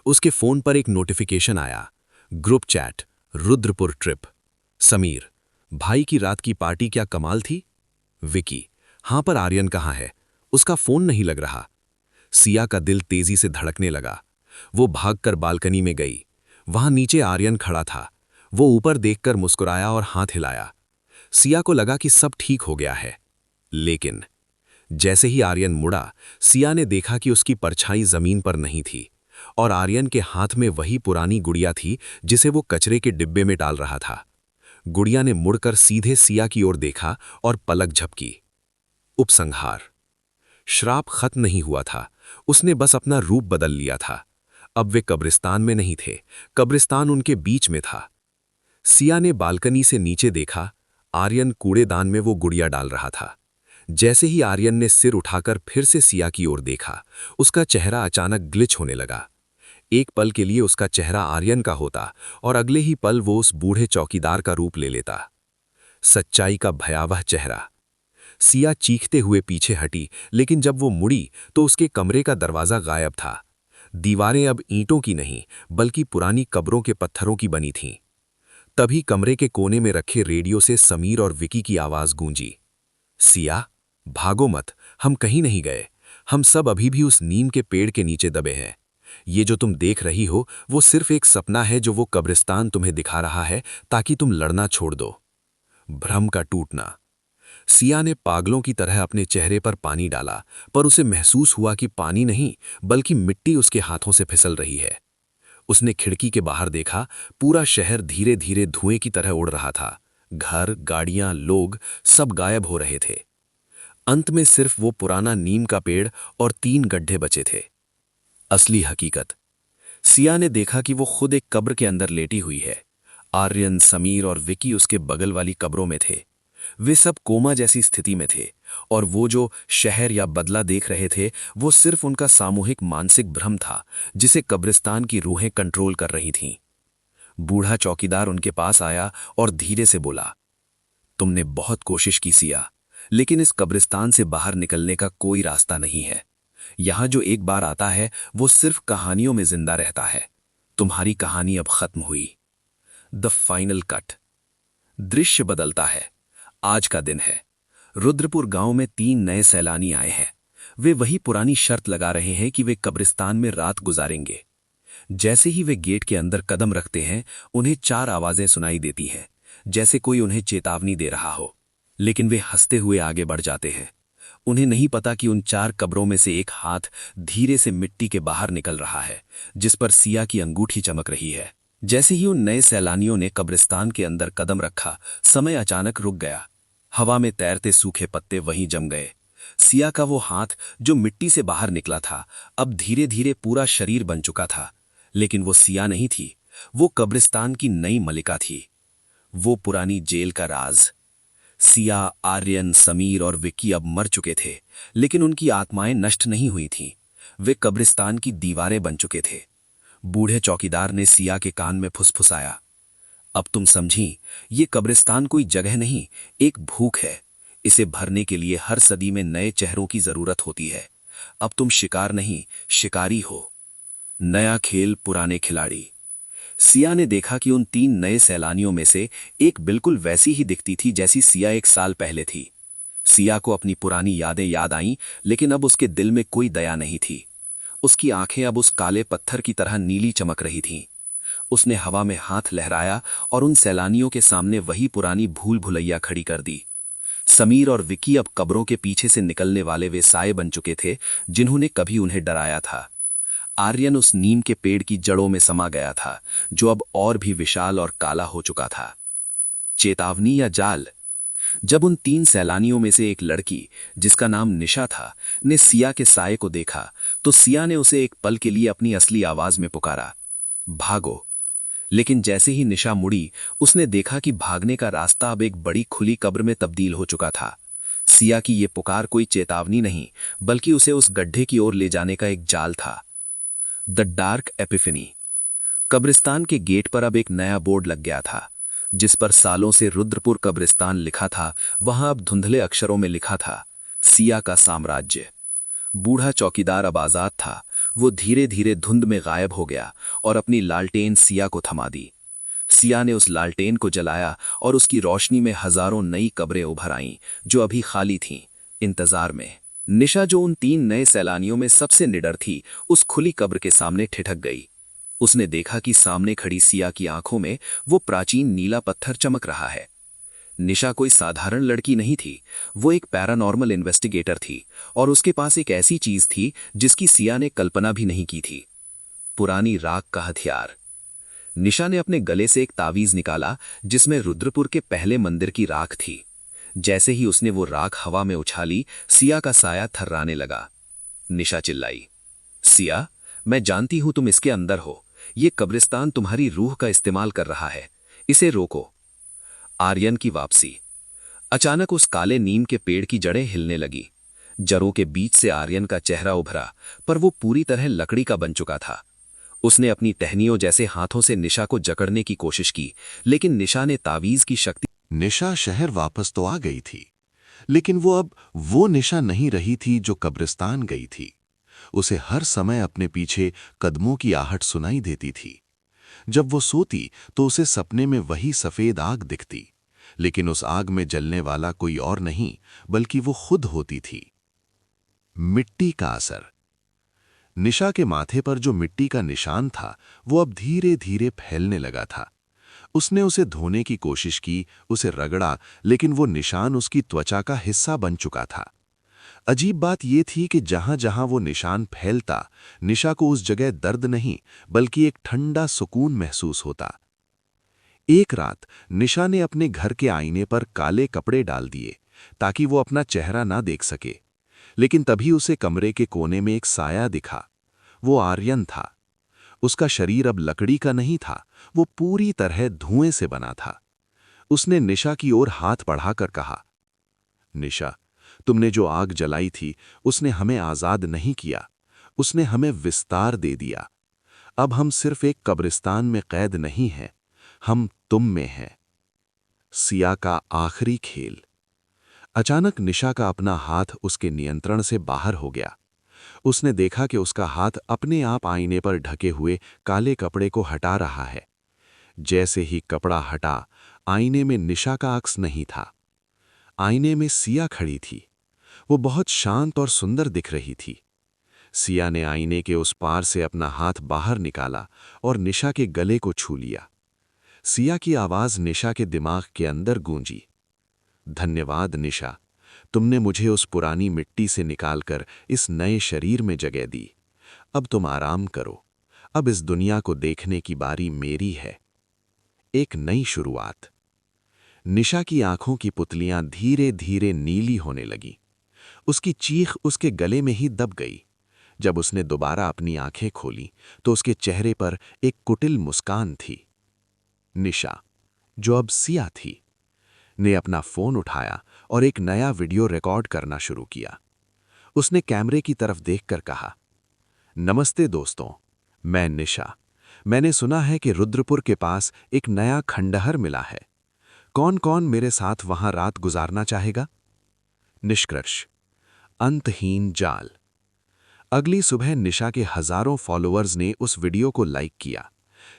उसके फोन पर एक नोटिफिकेशन आया, group chat, Rudrapur trip. Sameer, भाई की रात की पार्टी क्या कमाल थी? विकी, हाँ, पर आर्यन कहाँ है? उसका फोन नहीं लग रहा। सिया का दिल तेजी से धड़कने लगा। वो भागकर बालकनी में गई। वहां नीचे आर्यन खड़ा था। वो ऊपर देखकर मुस्कुराया और हाथ हिलाया। सिया को लगा कि सब ठीक हो गया है। लेकिन जैसे ही आर्यन मुड़ा, सिया ने देखा कि उसकी परछाई जमीन पर नहीं थी और आर्यन के हाथ में वही पुरानी गुड़िया थी जिसे वो कचरे के डिब्बे में डाल रहा था। गुड़िया ने मुड़कर सीधे सिया की ओर देखा और पलक झपकी। उपसंहार। श्राप खत्म नहीं हुआ था, उसने बस अपना रूप बदल लिया था। अब वे कब्रिस्तान में नहीं थे, कब्रिस्तान उनके बीच में था। सिया ने बालकनी से नीचे देखा, आर्यन कूड़ेदान में वो गुड़िया डाल रहा था। जैसे ही आर्यन ने सिर उठाकर फिर से सिया की ओर देखा, उसका चेहरा अचानक ग्लिच होने लगा। एक पल के लिए उसका चेहरा आर्यन का होता और अगले ही पल वो उस बूढ़े चौकीदार का रूप ले लेता। सच्चाई का भयावह चेहरा। सिया चीखते हुए पीछे हटी, लेकिन जब वो मुड़ी तो उसके कमरे का दरवाजा गायब था। दीवारें अब ईंटों की नहीं, बल्कि पुरानी कब्रों के पत्थरों की बनी थीं। तभी कमरे के कोने में रखे रेडियो से समीर और विकी की आवाज गूंजी। सिया, भागो मत, हम कहीं नहीं गए। हम सब अभी भी उस नीम के पेड़ के नीचे दबे हैं। ये जो तुम देख रही हो वो सिर्फ एक सपना है जो वो कब्रिस्तान तुम्हें दिखा रहा है ताकि तुम लड़ना छोड़ दो। भ्रम का टूटना। सिया ने पागलों की तरह अपने चेहरे पर पानी डाला, पर उसे महसूस हुआ कि पानी नहीं बल्कि मिट्टी उसके हाथों से फिसल रही है। उसने खिड़की के बाहर देखा, पूरा शहर धीरे धीरे धुएं की तरह उड़ रहा था। घर, गाड़ियां, लोग सब गायब हो रहे थे। अंत में सिर्फ वो पुराना नीम का पेड़ और 3 गड्ढे बचे थे। असली हकीकत। सिया ने देखा कि वो खुद एक कब्र के अंदर लेटी हुई है। आर्यन, समीर और विकी उसके बगल वाली कब्रों में थे। वे सब कोमा जैसी स्थिति में थे और वो जो शहर या बदला देख रहे थे वो सिर्फ उनका सामूहिक मानसिक भ्रम था जिसे कब्रिस्तान की रूहें कंट्रोल कर रही थीं। बूढ़ा चौकीदार उनके पास आया और धीरे से बोला, तुमने बहुत कोशिश की सिया, लेकिन इस कब्रिस्तान से बाहर निकलने का कोई रास्ता नहीं है। यहां जो एक बार आता है वो सिर्फ कहानियों में जिंदा रहता है। तुम्हारी कहानी अब खत्म हुई। The final cut. दृश्य बदलता है। आज का दिन है। रुद्रपुर गांव में 3 नए सैलानी आए हैं। वे वही पुरानी शर्त लगा रहे हैं कि वे कब्रिस्तान में रात गुजारेंगे। जैसे ही वे गेट के अंदर कदम रखते हैं, उन्हें 4 आवाजें सुनाई देती हैं, जैसे कोई उन्हें चेतावनी दे रहा हो। लेकिन वे हंसते हुए आगे बढ़ जाते हैं। उन्हें नहीं पता कि उन 4 कब्रों में से एक हाथ धीरे से मिट्टी के बाहर निकल रहा है, जिस पर सिया की अंगूठी चमक रही है। जैसे ही उन नए सैलानियों ने कब्रिस्तान के अंदर कदम रखा, समय अचानक रुक गया। हवा में तैरते सूखे पत्ते वहीं जम गए। सिया का वो हाथ जो मिट्टी से बाहर निकला था, अब धीरे धीरे पूरा शरीर बन चुका था। लेकिन वो सिया नहीं थी, वो कब्रिस्तान की नई मलिका थी। वो पुरानी जेल का राज। सिया, आर्यन, समीर और विक्की अब मर चुके थे, लेकिन उनकी आत्माएं नष्ट नहीं हुई थीं। वे कब्रिस्तान की दीवारें बन चुके थे। बूढ़े चौकीदार ने सिया के कान में फुसफुसाया, अब तुम समझी, ये कब्रिस्तान कोई जगह नहीं, एक भूख है। इसे भरने के लिए हर सदी में नए चेहरों की जरूरत होती है। अब तुम शिकार नहीं, शिकारी हो। नया खेल, पुराने खिलाड़ी। सिया ने देखा कि उन 3 नए सैलानियों में से एक बिल्कुल वैसी ही दिखती थी जैसी सिया 1 साल पहले थी। सिया को अपनी पुरानी यादें याद आईं, लेकिन अब उसके दिल में कोई दया नहीं थी। उसकी आंखें अब उस काले पत्थर की तरह नीली चमक रही थीं। उसने हवा में हाथ लहराया और उन सैलानियों के सामने वही पुरानी भूल भुलैया खड़ी कर दी। समीर और विकी अब कब्रों के पीछे से निकलने वाले वे साए बन चुके थे जिन्होंने कभी उन्हें डराया था। आर्यन उस नीम के पेड़ की जड़ों में समा गया था, जो अब और भी विशाल और काला हो चुका था। चेतावनी या जाल। जब उन 3 सैलानियों में से एक लड़की, जिसका नाम निशा था, ने सिया के साए को देखा, तो सिया ने उसे एक पल के लिए अपनी असली आवाज में पुकारा, भागो। लेकिन जैसे ही निशा मुड़ी, उसने देखा कि भागने का रास्ता अब एक बड़ी खुली कब्र में तब्दील हो चुका था। सिया की ये पुकार कोई चेतावनी नहीं, बल्कि उसे उस गड्ढे की ओर ले जाने का एक जाल था। The dark Epiphany. कब्रिस्तान के गेट पर अब एक नया बोर्ड लग गया था, जिस पर सालों से रुद्रपुर कब्रिस्तान लिखा था। वहां अब धुंधले अक्षरों में लिखा था, सिया का साम्राज्य। बूढ़ा चौकीदार अब आजाद था। वो धीरे धीरे धुंध में गायब हो गया और अपनी लालटेन सिया को थमा दी। सिया ने उस लालटेन को जलाया और उसकी रोशनी में हजारों नई कब्रें उभर आईं, जो अभी खाली थीं, इंतजार में निशा, जो उन 3 नए सैलानियों में सबसे निडर थी, उस खुली कब्र के सामने ठिठक गई। उसने देखा कि सामने खड़ी सिया की आंखों में वो प्राचीन नीला पत्थर चमक रहा है। निशा कोई साधारण लड़की नहीं थी, वो एक पैरानॉर्मल इन्वेस्टिगेटर थी, और उसके पास एक ऐसी चीज थी जिसकी सिया ने कल्पना भी नहीं की थी। पुरानी राख का हथियार। निशा ने अपने गले से एक तावीज निकाला जिसमें रुद्रपुर के पहले मंदिर की राख थी। जैसे ही उसने वो राख हवा में उछाली, सिया का साया थर्राने लगा। निशा चिल्लाई, सिया, मैं जानती हूं तुम इसके अंदर हो। ये कब्रिस्तान तुम्हारी रूह का इस्तेमाल कर रहा है, इसे रोको। आर्यन की वापसी। अचानक उस काले नीम के पेड़ की जड़ें हिलने लगी। जड़ों के बीच से आर्यन का चेहरा उभरा, पर वो पूरी तरह लकड़ी का बन चुका था। उसने अपनी टहनियों जैसे हाथों से निशा को जकड़ने की कोशिश की, लेकिन निशा ने तावीज की शक्ति। निशा शहर वापस तो आ गई थी, लेकिन वो अब वो निशा नहीं रही थी जो कब्रिस्तान गई थी। उसे हर समय अपने पीछे कदमों की आहट सुनाई देती थी। जब वो सोती तो उसे सपने में वही सफेद आग दिखती, लेकिन उस आग में जलने वाला कोई और नहीं बल्कि वो खुद होती थी। मिट्टी का असर। निशा के माथे पर जो मिट्टी का निशान था वो अब धीरे धीरे फैलने लगा था। उसने उसे धोने की कोशिश की, उसे रगड़ा, लेकिन वो निशान उसकी त्वचा का हिस्सा बन चुका था। अजीब बात यह थी कि जहां जहां वो निशान फैलता, निशा को उस जगह दर्द नहीं बल्कि एक ठंडा सुकून महसूस होता। एक रात निशा ने अपने घर के आईने पर काले कपड़े डाल दिए ताकि वो अपना चेहरा ना देख सके, लेकिन तभी उसे कमरे के कोने में एक साया दिखा। वो आर्यन था। उसका शरीर अब लकड़ी का नहीं था, वो पूरी तरह धुएं से बना था। उसने निशा की ओर हाथ बढ़ाकर कहा, निशा, तुमने जो आग जलाई थी उसने हमें आजाद नहीं किया, उसने हमें विस्तार दे दिया। अब हम सिर्फ एक कब्रिस्तान में कैद नहीं हैं, हम तुम में हैं। सिया का आखिरी खेल। अचानक निशा का अपना हाथ उसके नियंत्रण से बाहर हो गया। उसने देखा कि उसका हाथ अपने आप आईने पर ढके हुए काले कपड़े को हटा रहा है। जैसे ही कपड़ा हटा, आईने में निशा का अक्स नहीं था। आईने में सिया खड़ी थी। वो बहुत शांत और सुंदर दिख रही थी। सिया ने आईने के उस पार से अपना हाथ बाहर निकाला और निशा के गले को छू लिया। सिया की आवाज निशा के दिमाग के अंदर गूंजी, धन्यवाद निशा, तुमने मुझे उस पुरानी मिट्टी से निकालकर इस नए शरीर में जगह दी। अब तुम आराम करो, अब इस दुनिया को देखने की बारी मेरी है। एक नई शुरुआत। निशा की आंखों की पुतलियां धीरे धीरे नीली होने लगी। उसकी चीख उसके गले में ही दब गई। जब उसने दोबारा अपनी आंखें खोली तो उसके चेहरे पर एक कुटिल मुस्कान थी। निशा, जो अब सिया थी, ने अपना फोन उठाया और एक नया वीडियो रिकॉर्ड करना शुरू किया। उसने कैमरे की तरफ देखकर कहा, नमस्ते दोस्तों, मैं निशा। मैंने सुना है कि रुद्रपुर के पास एक नया खंडहर मिला है। कौन कौन मेरे साथ वहां रात गुजारना चाहेगा? निष्कर्ष, अंतहीन जाल। अगली सुबह निशा के हजारों फॉलोअर्स ने उस वीडियो को लाइक किया।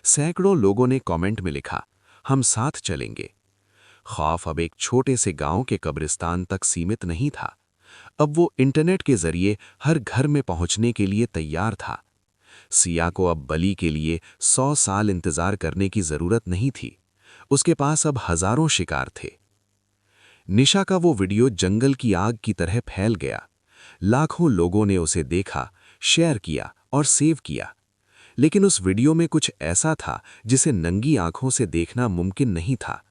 सैकड़ों लोगों ने कमेंट में लिखा, हम साथ चलेंगे। खौफ अब एक छोटे से गांव के कब्रिस्तान तक सीमित नहीं था। अब वो इंटरनेट के जरिए हर घर में पहुंचने के लिए तैयार था। सिया को अब बलि के लिए 100 साल इंतजार करने की जरूरत नहीं थी। उसके पास अब हजारों शिकार थे। निशा का वो वीडियो जंगल की आग की तरह फैल गया। लाखों लोगों ने उसे देखा, शेयर किया और सेव किया। लेकिन उस वीडियो में कुछ ऐसा था जिसे नंगी आंखों से देखना मुमकिन नहीं था।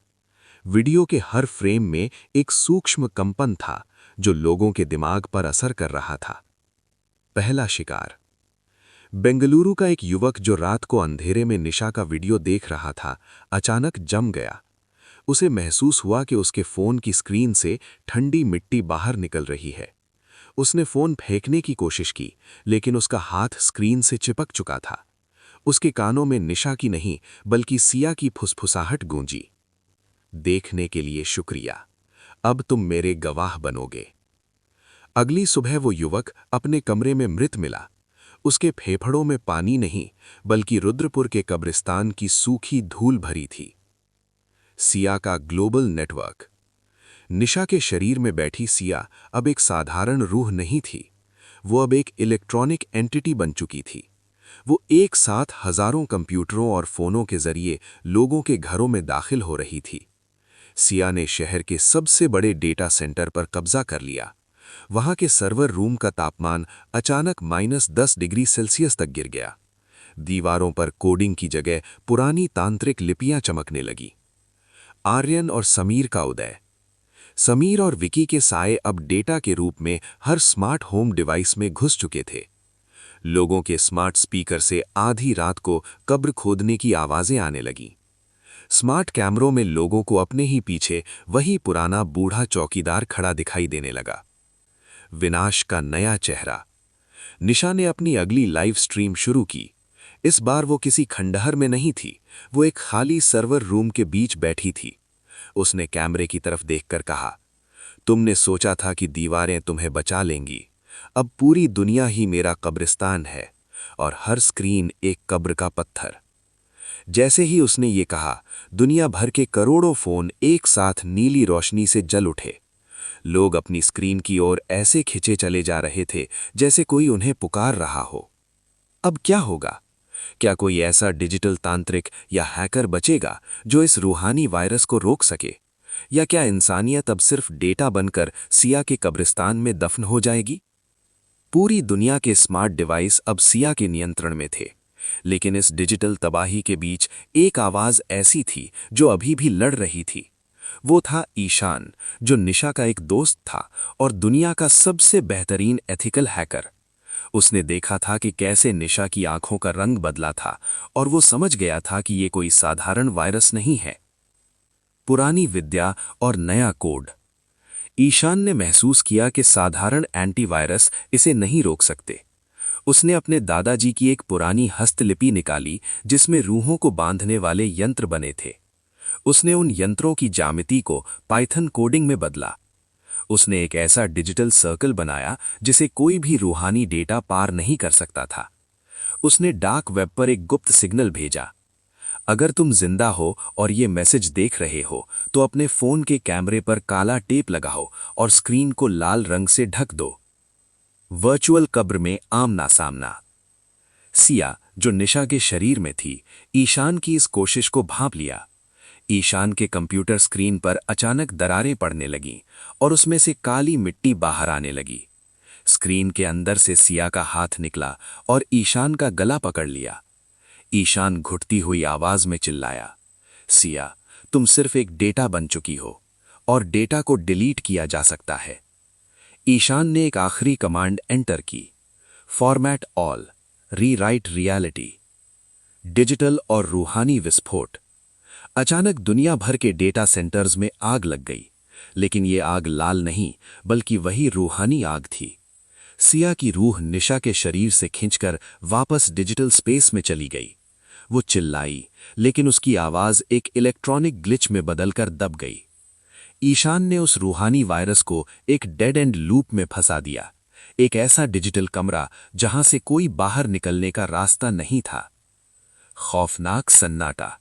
वीडियो के हर फ्रेम में एक सूक्ष्म कंपन था जो लोगों के दिमाग पर असर कर रहा था। पहला शिकार। बेंगलुरु का एक युवक जो रात को अंधेरे में निशा का वीडियो देख रहा था, अचानक जम गया। उसे महसूस हुआ कि उसके फोन की स्क्रीन से ठंडी मिट्टी बाहर निकल रही है। उसने फोन फेंकने की कोशिश की, लेकिन उसका हाथ स्क्रीन से चिपक चुका था। उसके कानों में निशा की नहीं बल्कि सिया की फुसफुसाहट गूंजी, देखने के लिए शुक्रिया, अब तुम मेरे गवाह बनोगे। अगली सुबह वो युवक अपने कमरे में मृत मिला। उसके फेफड़ों में पानी नहीं बल्कि रुद्रपुर के कब्रिस्तान की सूखी धूल भरी थी। सिया का ग्लोबल नेटवर्क। निशा के शरीर में बैठी सिया अब एक साधारण रूह नहीं थी। वो अब एक इलेक्ट्रॉनिक एंटिटी बन चुकी थी। वो एक साथ हजारों कंप्यूटरों और फोनों के जरिए लोगों के घरों में दाखिल हो रही थी। सिया ने शहर के सबसे बड़े डेटा सेंटर पर कब्जा कर लिया। वहां के सर्वर रूम का तापमान अचानक -10 डिग्री सेल्सियस तक गिर गया। दीवारों पर कोडिंग की जगह पुरानी तांत्रिक लिपियां चमकने लगी। आर्यन और समीर का उदय। समीर और विकी के साए अब डेटा के रूप में हर स्मार्ट होम डिवाइस में घुस चुके थे। लोगों के स्मार्ट स्पीकर से आधी रात को कब्र खोदने की आवाजें आने लगीं। स्मार्ट कैमरों में लोगों को अपने ही पीछे वही पुराना बूढ़ा चौकीदार खड़ा दिखाई देने लगा। विनाश का नया चेहरा। निशा ने अपनी अगली लाइव स्ट्रीम शुरू की। इस बार वो किसी खंडहर में नहीं थी, वो एक खाली सर्वर रूम के बीच बैठी थी। उसने कैमरे की तरफ देखकर कहा, तुमने सोचा था कि दीवारें तुम्हें बचा लेंगी। अब पूरी दुनिया ही मेरा कब्रिस्तान है और हर स्क्रीन एक कब्र का पत्थर। जैसे ही उसने ये कहा, दुनिया भर के करोड़ों फोन एक साथ नीली रोशनी से जल उठे। लोग अपनी स्क्रीन की ओर ऐसे खिंचे चले जा रहे थे जैसे कोई उन्हें पुकार रहा हो। अब क्या होगा? क्या कोई ऐसा डिजिटल तांत्रिक या हैकर बचेगा जो इस रूहानी वायरस को रोक सके? या क्या इंसानियत अब सिर्फ डेटा बनकर सिया के कब्रिस्तान में दफन हो जाएगी? पूरी दुनिया के स्मार्ट डिवाइस अब सिया के नियंत्रण में थे, लेकिन इस डिजिटल तबाही के बीच एक आवाज ऐसी थी जो अभी भी लड़ रही थी। वो था ईशान, जो निशा का एक दोस्त था और दुनिया का सबसे बेहतरीन एथिकल हैकर। उसने देखा था कि कैसे निशा की आंखों का रंग बदला था और वो समझ गया था कि ये कोई साधारण वायरस नहीं है। पुरानी विद्या और नया कोड। ईशान ने महसूस किया कि साधारण एंटीवायरस इसे नहीं रोक सकते। उसने अपने दादाजी की एक पुरानी हस्तलिपि निकाली जिसमें रूहों को बांधने वाले यंत्र बने थे। उसने उन यंत्रों की ज्यामिति को पाइथन कोडिंग में बदला। उसने एक ऐसा डिजिटल सर्कल बनाया जिसे कोई भी रूहानी डेटा पार नहीं कर सकता था। उसने डार्क वेब पर एक गुप्त सिग्नल भेजा, अगर तुम जिंदा हो और ये मैसेज देख रहे हो तो अपने फोन के कैमरे पर काला टेप लगाओ और स्क्रीन को लाल रंग से ढक दो। वर्चुअल कब्र में आमना सामना। सिया, जो निशा के शरीर में थी, ईशान की इस कोशिश को भांप लिया। ईशान के कंप्यूटर स्क्रीन पर अचानक दरारें पड़ने लगीं और उसमें से काली मिट्टी बाहर आने लगी। स्क्रीन के अंदर से सिया का हाथ निकला और ईशान का गला पकड़ लिया। ईशान घुटती हुई आवाज में चिल्लाया, सिया, तुम सिर्फ एक डेटा बन चुकी हो और डेटा को डिलीट किया जा सकता है। ईशान ने एक आखिरी कमांड एंटर की, format all, rewrite reality. Digital और रूहानी विस्फोट। अचानक दुनिया भर के डेटा सेंटर्स में आग लग गई, लेकिन ये आग लाल नहीं बल्कि वही रूहानी आग थी। सिया की रूह निशा के शरीर से खींचकर वापस डिजिटल स्पेस में चली गई। वो चिल्लाई, लेकिन उसकी आवाज एक इलेक्ट्रॉनिक ग्लिच में बदलकर दब गई। ईशान ने उस रूहानी वायरस को एक डेड एंड लूप में फंसा दिया, एक ऐसा डिजिटल कमरा जहां से कोई बाहर निकलने का रास्ता नहीं था। खौफनाक सन्नाटा।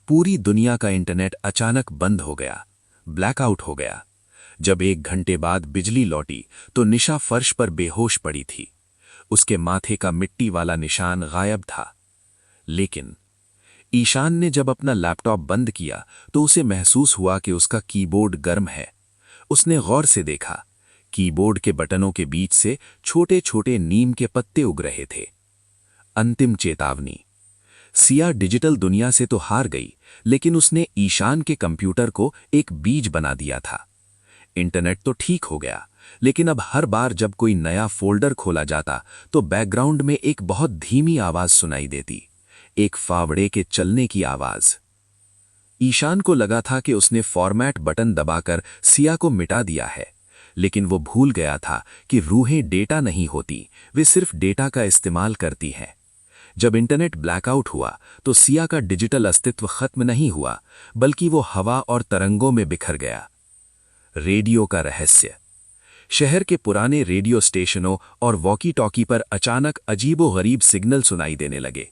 पूरी दुनिया का इंटरनेट अचानक बंद हो गया, ब्लैकआउट हो गया। जब 1 घंटे बाद बिजली लौटी तो निशा फर्श पर बेहोश पड़ी थी। उसके माथे का मिट्टी वाला निशान गायब था। लेकिन ईशान ने जब अपना लैपटॉप बंद किया तो उसे महसूस हुआ कि उसका कीबोर्ड गर्म है। उसने गौर से देखा, कीबोर्ड के बटनों के बीच से छोटे छोटे नीम के पत्ते उग रहे थे। अंतिम चेतावनी। सिया डिजिटल दुनिया से तो हार गई, लेकिन उसने ईशान के कंप्यूटर को एक बीज बना दिया था। इंटरनेट तो ठीक हो गया, लेकिन अब हर बार जब कोई नया फोल्डर खोला जाता तो बैकग्राउंड में एक बहुत धीमी आवाज सुनाई देती, एक फावड़े के चलने की आवाज। ईशान को लगा था कि उसने फॉर्मेट बटन दबाकर सिया को मिटा दिया है, लेकिन वो भूल गया था कि रूहें डेटा नहीं होती, वे सिर्फ डेटा का इस्तेमाल करती हैं। जब इंटरनेट ब्लैकआउट हुआ तो सिया का डिजिटल अस्तित्व खत्म नहीं हुआ, बल्कि वो हवा और तरंगों में बिखर गया। रेडियो का रहस्य। शहर के पुराने रेडियो स्टेशनों और वॉकी टॉकी पर अचानक अजीबोगरीब सिग्नल सुनाई देने लगे।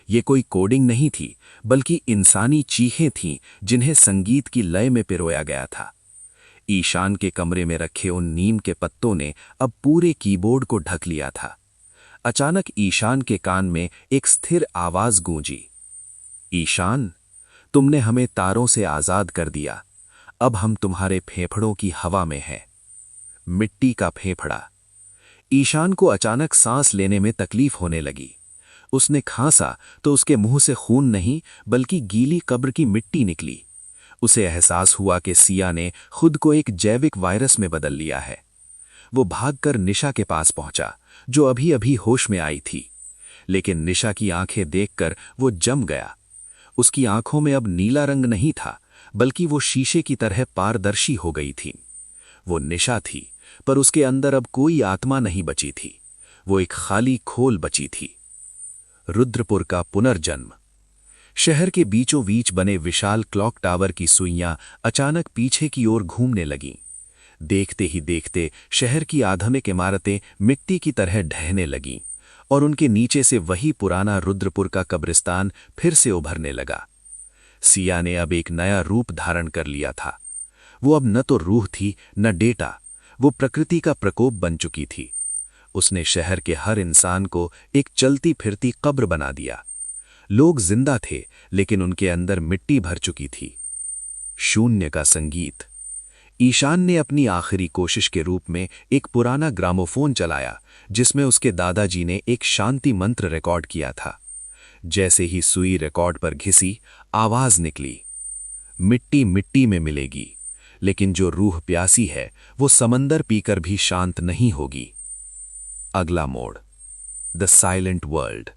ये कोई कोडिंग नहीं थी, बल्कि इंसानी चीखें थीं जिन्हें संगीत की लय में पिरोया गया था। ईशान के कमरे में रखे उन नीम के पत्तों ने अब पूरे कीबोर्ड को ढक लिया था। अचानक ईशान के कान में एक स्थिर आवाज गूंजी। ईशान, तुमने हमें तारों से आजाद कर दिया। अब हम तुम्हारे फेफड़ों की हवा में हैं। मिट्टी का फेफड़ा। ईशान को अचानक सांस लेने में तकलीफ होने लगी। उसने खांसा तो उसके मुंह से खून नहीं बल्कि गीली कब्र की मिट्टी निकली। उसे एहसास हुआ कि सिया ने खुद को एक जैविक वायरस में बदल लिया है। वो भागकर निशा के पास पहुंचा, जो अभी अभी होश में आई थी। लेकिन निशा की आंखें देखकर वो जम गया। उसकी आंखों में अब नीला रंग नहीं था, बल्कि वो शीशे की तरह पारदर्शी हो गई थी। वो निशा थी, पर उसके अंदर अब कोई आत्मा नहीं बची थी। वो एक खाली खोल बची थी। रुद्रपुर का पुनर्जन्म। शहर के बीचों बीच बने विशाल क्लॉक टावर की सुइयां अचानक पीछे की ओर घूमने लगीं। देखते ही देखते शहर की आधुनिक इमारतें मिट्टी की तरह ढहने लगीं और उनके नीचे से वही पुराना रुद्रपुर का कब्रिस्तान फिर से उभरने लगा। सिया ने अब एक नया रूप धारण कर लिया था। वो अब न तो रूह थी न डेटा, वो प्रकृति का प्रकोप बन चुकी थी। उसने शहर के हर इंसान को एक चलती फिरती कब्र बना दिया। लोग जिंदा थे, लेकिन उनके अंदर मिट्टी भर चुकी थी। शून्य का संगीत। ईशान ने अपनी आखिरी कोशिश के रूप में एक पुराना ग्रामोफोन चलाया, जिसमें उसके दादाजी ने एक शांति मंत्र रिकॉर्ड किया था। जैसे ही सुई रिकॉर्ड पर घिसी, आवाज निकली, मिट्टी मिट्टी में मिलेगी, लेकिन जो रूह प्यासी है वो समंदर पीकर भी शांत नहीं होगी। अगला मोड़, द साइलेंट वर्ल्ड।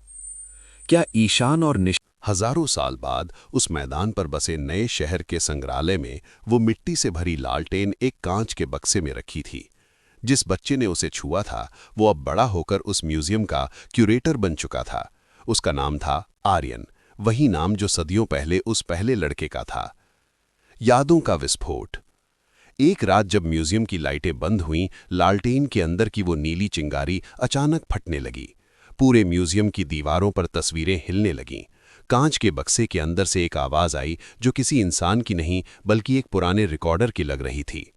क्या ईशान और हजारों साल बाद उस मैदान पर बसे नए शहर के संग्रहालय में वो मिट्टी से भरी लालटेन एक कांच के बक्से में रखी थी। जिस बच्चे ने उसे छुआ था वो अब बड़ा होकर उस म्यूजियम का क्यूरेटर बन चुका था। उसका नाम था आर्यन, वही नाम जो सदियों पहले उस पहले लड़के का था। यादों का विस्फोट। एक रात जब म्यूजियम की लाइटें बंद हुईं, लालटेन के अंदर की वो नीली चिंगारी अचानक फटने लगी। पूरे म्यूजियम की दीवारों पर तस्वीरें हिलने लगीं। कांच के बक्से के अंदर से एक आवाज आई जो किसी इंसान की नहीं बल्कि एक पुराने रिकॉर्डर की लग रही थी।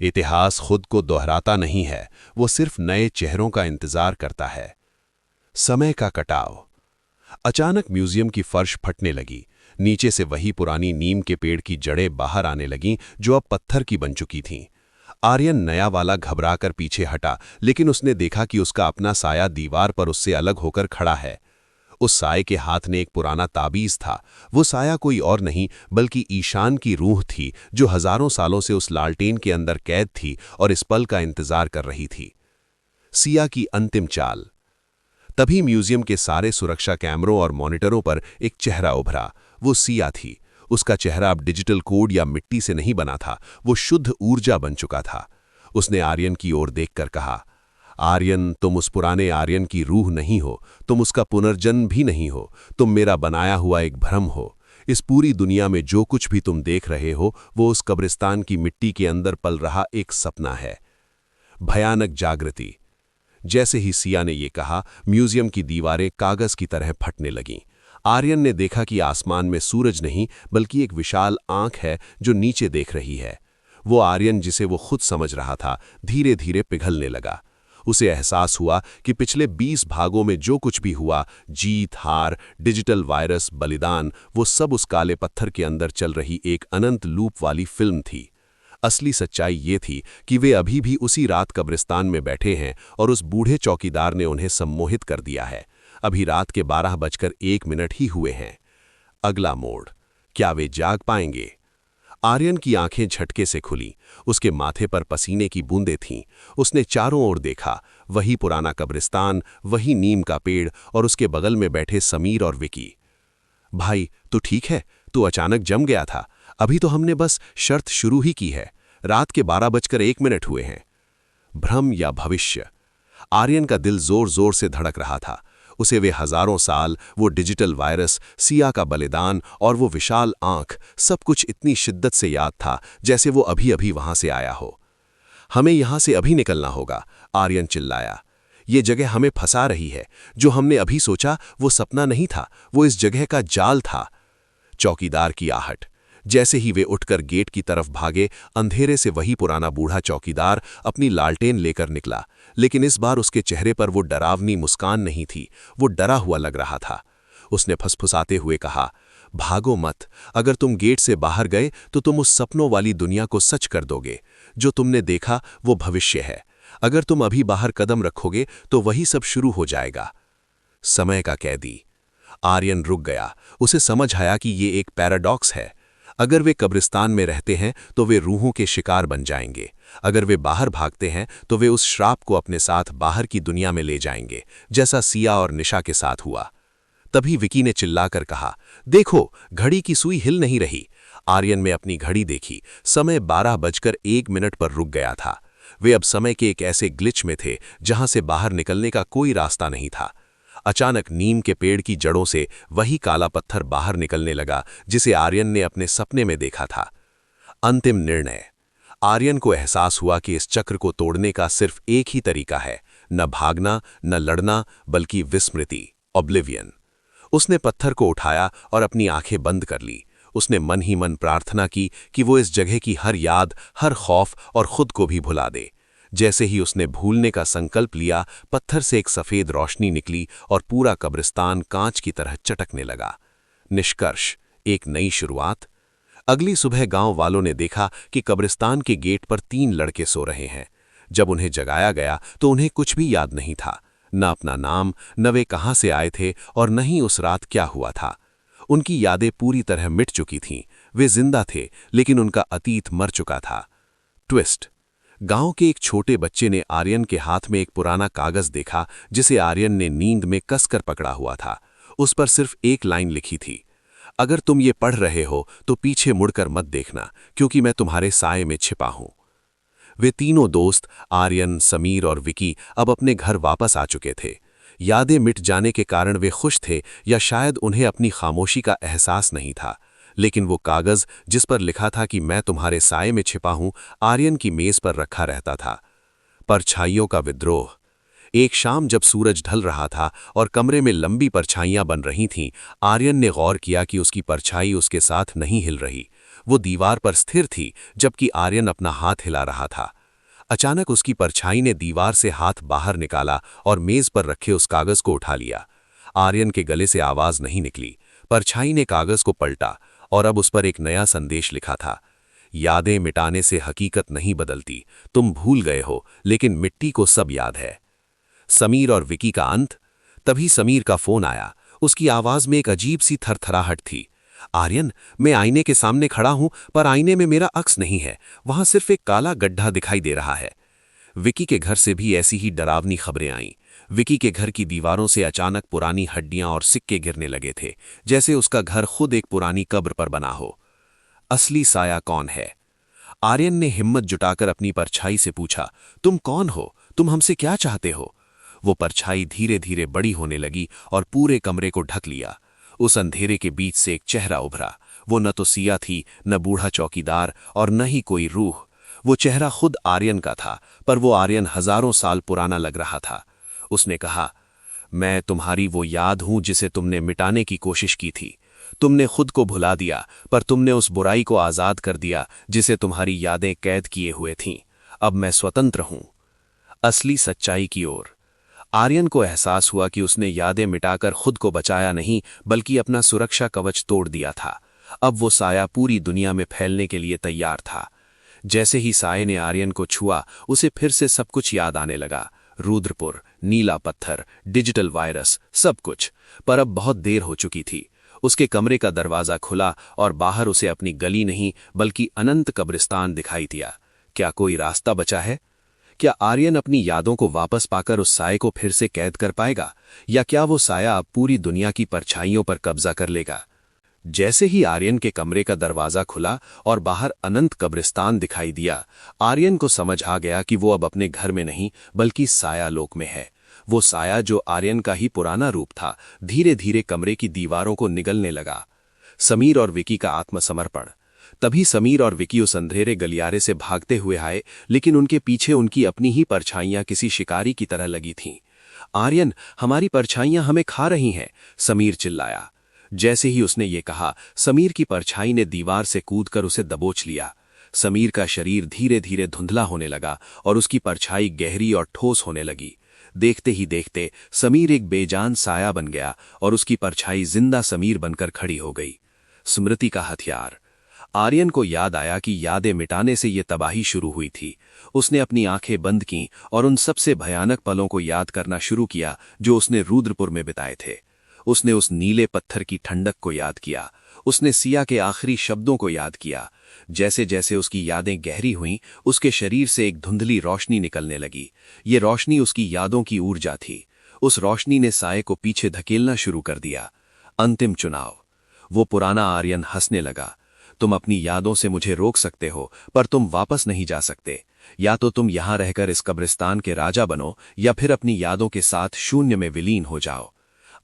इतिहास खुद को दोहराता नहीं है, वो सिर्फ नए चेहरों का इंतजार करता है। समय का कटाव। अचानक म्यूजियम की फर्श फटने लगी। नीचे से वही पुरानी नीम के पेड़ की जड़ें बाहर आने लगीं जो अब पत्थर की बन चुकी थीं। आर्यन नया वाला घबराकर पीछे हटा, लेकिन उसने देखा कि उसका अपना साया दीवार पर उससे अलग होकर खड़ा है। उस साये के हाथ में एक पुराना ताबीज था। वो साया कोई और नहीं बल्कि ईशान की रूह थी, जो हजारों सालों से उस लालटेन के अंदर कैद थी और इस पल का इंतजार कर रही थी। सिया की अंतिम चाल। तभी म्यूजियम के सारे सुरक्षा कैमरों और मॉनिटरों पर एक चेहरा उभरा। वो सिया थी। उसका चेहरा अब डिजिटल कोड या मिट्टी से नहीं बना था, वो शुद्ध ऊर्जा बन चुका था। उसने आर्यन की ओर देखकर कहा, आर्यन, तुम उस पुराने आर्यन की रूह नहीं हो, तुम उसका पुनर्जन्म भी नहीं हो, तुम मेरा बनाया हुआ एक भ्रम हो। इस पूरी दुनिया में जो कुछ भी तुम देख रहे हो वो उस कब्रिस्तान की मिट्टी के अंदर पल रहा एक सपना है। भयानक जागृति। जैसे ही सिया ने ये कहा, म्यूजियम की दीवारें कागज की तरह फटने लगीं। आर्यन ने देखा कि आसमान में सूरज नहीं बल्कि एक विशाल आंख है जो नीचे देख रही है। वो आर्यन जिसे वो खुद समझ रहा था धीरे धीरे पिघलने लगा। उसे एहसास हुआ कि पिछले 20 भागों में जो कुछ भी हुआ, जीत हार, डिजिटल वायरस, बलिदान, वो सब उस काले पत्थर के अंदर चल रही एक अनंत लूप वाली फिल्म थी। असली सच्चाई ये थी कि वे अभी भी उसी रात कब्रिस्तान में बैठे हैं और उस बूढ़े चौकीदार ने उन्हें सम्मोहित कर दिया है। अभी रात के 12:01 ही हुए हैं। अगला मोड़, क्या वे जाग पाएंगे? आर्यन की आंखें झटके से खुली। उसके माथे पर पसीने की बूंदें थीं। उसने चारों ओर देखा, वही पुराना कब्रिस्तान, वही नीम का पेड़ और उसके बगल में बैठे समीर और विकी। भाई, तू ठीक है? तू अचानक जम गया था। अभी तो हमने बस शर्त शुरू ही की है। रात के 12:01 हुए हैं। भ्रम या भविष्य? आर्यन का दिल जोर जोर से धड़क रहा था। उसे वे हजारों साल, वो डिजिटल वायरस, सिया का बलिदान और वो विशाल आंख, सब कुछ इतनी शिद्दत से याद था जैसे वो अभी अभी वहां से आया हो। हमें यहां से अभी निकलना होगा, आर्यन चिल्लाया। ये जगह हमें फंसा रही है। जो हमने अभी सोचा वो सपना नहीं था, वो इस जगह का जाल था। चौकीदार की आहट। जैसे ही वे उठकर गेट की तरफ भागे, अंधेरे से वही पुराना बूढ़ा चौकीदार अपनी लालटेन लेकर निकला, लेकिन इस बार उसके चेहरे पर वो डरावनी मुस्कान नहीं थी, वो डरा हुआ लग रहा था। उसने फुसफुसाते हुए कहा, भागो मत, अगर तुम गेट से बाहर गए तो तुम उस सपनों वाली दुनिया को सच कर दोगे। जो तुमने देखा वो भविष्य है। अगर तुम अभी बाहर कदम रखोगे तो वही सब शुरू हो जाएगा। समय का कैदी। आर्यन रुक गया। उसे समझ आया कि ये एक पैराडॉक्स है। अगर वे कब्रिस्तान में रहते हैं तो वे रूहों के शिकार बन जाएंगे, अगर वे बाहर भागते हैं तो वे उस श्राप को अपने साथ बाहर की दुनिया में ले जाएंगे, जैसा सिया और निशा के साथ हुआ। तभी विकी ने चिल्लाकर कहा, देखो, घड़ी की सुई हिल नहीं रही। आर्यन ने अपनी घड़ी देखी। समय 12:01 पर रुक गया था। वे अब समय के एक ऐसे ग्लिच में थे जहां से बाहर निकलने का कोई रास्ता नहीं था। अचानक नीम के पेड़ की जड़ों से वही काला पत्थर बाहर निकलने लगा जिसे आर्यन ने अपने सपने में देखा था। अंतिम निर्णय। आर्यन को एहसास हुआ कि इस चक्र को तोड़ने का सिर्फ एक ही तरीका है, न भागना, न लड़ना, बल्कि विस्मृति, ऑब्लिवियन। उसने पत्थर को उठाया और अपनी आंखें बंद कर ली। उसने मन ही मन प्रार्थना की कि वो इस जगह की हर याद, हर खौफ और खुद को भी भुला दे। जैसे ही उसने भूलने का संकल्प लिया, पत्थर से एक सफेद रोशनी निकली और पूरा कब्रिस्तान कांच की तरह चटकने लगा। निष्कर्ष, एक नई शुरुआत। अगली सुबह गांव वालों ने देखा कि कब्रिस्तान के गेट पर 3 लड़के सो रहे हैं। जब उन्हें जगाया गया तो उन्हें कुछ भी याद नहीं था, न अपना नाम, न वे कहां से आए थे और न ही उस रात क्या हुआ था। उनकी यादें पूरी तरह मिट चुकी थीं। वे जिंदा थे, लेकिन उनका अतीत मर चुका था। ट्विस्ट। गांव के एक छोटे बच्चे ने आर्यन के हाथ में एक पुराना कागज देखा जिसे आर्यन ने नींद में कसकर पकड़ा हुआ था। उस पर सिर्फ एक लाइन लिखी थी, अगर तुम ये पढ़ रहे हो तो पीछे मुड़कर मत देखना, क्योंकि मैं तुम्हारे साए में छिपा हूं। वे तीनों दोस्त, आर्यन, समीर और विकी, अब अपने घर वापस आ चुके थे। यादें मिट जाने के कारण वे खुश थे, या शायद उन्हें अपनी खामोशी का एहसास नहीं था। लेकिन वो कागज जिस पर लिखा था कि मैं तुम्हारे साए में छिपा हूं, आर्यन की मेज पर रखा रहता था। परछाइयों का विद्रोह। एक शाम जब सूरज ढल रहा था और कमरे में लंबी परछाइयां बन रही थीं, आर्यन ने गौर किया कि उसकी परछाई उसके साथ नहीं हिल रही। वो दीवार पर स्थिर थी, जबकि आर्यन अपना हाथ हिला रहा था। अचानक उसकी परछाई ने दीवार से हाथ बाहर निकाला और मेज पर रखे उस कागज को उठा लिया। आर्यन के गले से आवाज नहीं निकली। परछाई ने कागज को पलटा और अब उस पर एक नया संदेश लिखा था, यादें मिटाने से हकीकत नहीं बदलती। तुम भूल गए हो, लेकिन मिट्टी को सब याद है। समीर और विकी का अंत। तभी समीर का फोन आया। उसकी आवाज में एक अजीब सी थरथराहट थी। आर्यन, मैं आईने के सामने खड़ा हूं, पर आईने में मेरा अक्स नहीं है। वहां सिर्फ एक काला गड्ढा दिखाई दे रहा है। विकी के घर से भी ऐसी ही डरावनी खबरें आईं। विकी के घर की दीवारों से अचानक पुरानी हड्डियां और सिक्के गिरने लगे थे, जैसे उसका घर खुद एक पुरानी कब्र पर बना हो। असली साया कौन है? आर्यन ने हिम्मत जुटाकर अपनी परछाई से पूछा, तुम कौन हो? तुम हमसे क्या चाहते हो? वो परछाई धीरे धीरे बड़ी होने लगी और पूरे कमरे को ढक लिया। उस अंधेरे के बीच से एक चेहरा उभरा। वो न तो सिया थी, न बूढ़ा चौकीदार, और न ही कोई रूह। वो चेहरा खुद आर्यन का था, पर वो आर्यन हजारों साल पुराना लग रहा था। उसने कहा, मैं तुम्हारी वो याद हूं जिसे तुमने मिटाने की कोशिश की थी। तुमने खुद को भुला दिया, पर तुमने उस बुराई को आजाद कर दिया जिसे तुम्हारी यादें कैद किए हुए थीं। अब मैं स्वतंत्र हूं। असली सच्चाई की ओर। आर्यन को एहसास हुआ कि उसने यादें मिटाकर खुद को बचाया नहीं, बल्कि अपना सुरक्षा कवच तोड़ दिया था। अब वो साया पूरी दुनिया में फैलने के लिए तैयार था। जैसे ही साये ने आर्यन को छुआ, उसे फिर से सब कुछ याद आने लगा। रुद्रपुर, नीला पत्थर, डिजिटल वायरस, सब कुछ। पर अब बहुत देर हो चुकी थी। उसके कमरे का दरवाजा खुला और बाहर उसे अपनी गली नहीं, बल्कि अनंत कब्रिस्तान दिखाई दिया। क्या कोई रास्ता बचा है? क्या आर्यन अपनी यादों को वापस पाकर उस साये को फिर से कैद कर पाएगा, या क्या वो साया अब पूरी दुनिया की परछाइयों पर कब्जा कर लेगा? जैसे ही आर्यन के कमरे का दरवाजा खुला और बाहर अनंत कब्रिस्तान दिखाई दिया, आर्यन को समझ आ गया कि वो अब अपने घर में नहीं, बल्कि साया लोक में है। वो साया जो आर्यन का ही पुराना रूप था, धीरे धीरे कमरे की दीवारों को निगलने लगा। समीर और विकी का आत्मसमर्पण। तभी समीर और विकी उस अंधेरे गलियारे से भागते हुए आए, लेकिन उनके पीछे उनकी अपनी ही परछाइयां किसी शिकारी की तरह लगी थीं। आर्यन, हमारी परछाइयां हमें खा रही हैं, समीर चिल्लाया। जैसे ही उसने ये कहा, समीर की परछाई ने दीवार से कूदकर उसे दबोच लिया। समीर का शरीर धीरे धीरे धुंधला होने लगा और उसकी परछाई गहरी और ठोस होने लगी। देखते ही देखते समीर एक बेजान साया बन गया और उसकी परछाई जिंदा समीर बनकर खड़ी हो गई। स्मृति का हथियार। आर्यन को याद आया कि यादें मिटाने से ये तबाही शुरू हुई थी। उसने अपनी आंखें बंद कीं और उन सबसे भयानक पलों को याद करना शुरू किया जो उसने रुद्रपुर में बिताए थे। उसने उस नीले पत्थर की ठंडक को याद किया। उसने सिया के आखिरी शब्दों को याद किया। जैसे जैसे उसकी यादें गहरी हुईं, उसके शरीर से एक धुंधली रोशनी निकलने लगी। ये रोशनी उसकी यादों की ऊर्जा थी। उस रोशनी ने साये को पीछे धकेलना शुरू कर दिया। अंतिम चुनाव। वो पुराना आर्यन हंसने लगा। तुम अपनी यादों से मुझे रोक सकते हो, पर तुम वापस नहीं जा सकते। या तो तुम यहां रहकर इस कब्रिस्तान के राजा बनो, या फिर अपनी यादों के साथ शून्य में विलीन हो जाओ।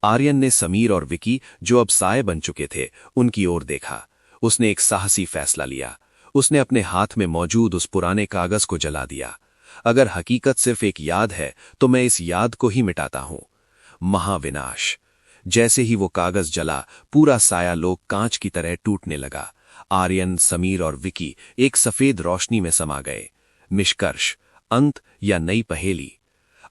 आर्यन ने समीर और विकी, जो अब साये बन चुके थे, उनकी ओर देखा। उसने एक साहसी फैसला लिया। उसने अपने हाथ में मौजूद उस पुराने कागज को जला दिया। अगर हकीकत सिर्फ एक याद है, तो मैं इस याद को ही मिटाता हूं। महाविनाश। जैसे ही वो कागज जला, पूरा साया लोक कांच की तरह टूटने लगा। आर्यन, समीर और विकी एक सफेद रोशनी में समा गए। निष्कर्ष, अंत या नई पहेली।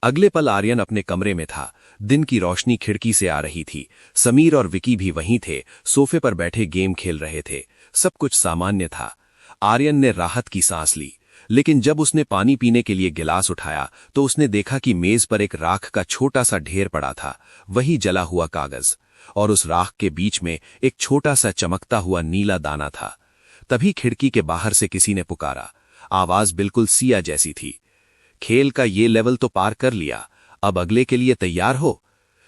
अगले पल आर्यन अपने कमरे में था। दिन की रोशनी खिड़की से आ रही थी। समीर और विकी भी वहीं थे, सोफे पर बैठे गेम खेल रहे थे। सब कुछ सामान्य था। आर्यन ने राहत की सांस ली, लेकिन जब उसने पानी पीने के लिए गिलास उठाया तो उसने देखा कि मेज पर एक राख का छोटा सा ढेर पड़ा था, वही जला हुआ कागज, और उस राख के बीच में एक छोटा सा चमकता हुआ नीला दाना था। तभी खिड़की के बाहर से किसी ने पुकारा। आवाज बिल्कुल सिया जैसी थी। खेल का ये लेवल तो पार कर लिया, अब अगले के लिए तैयार हो।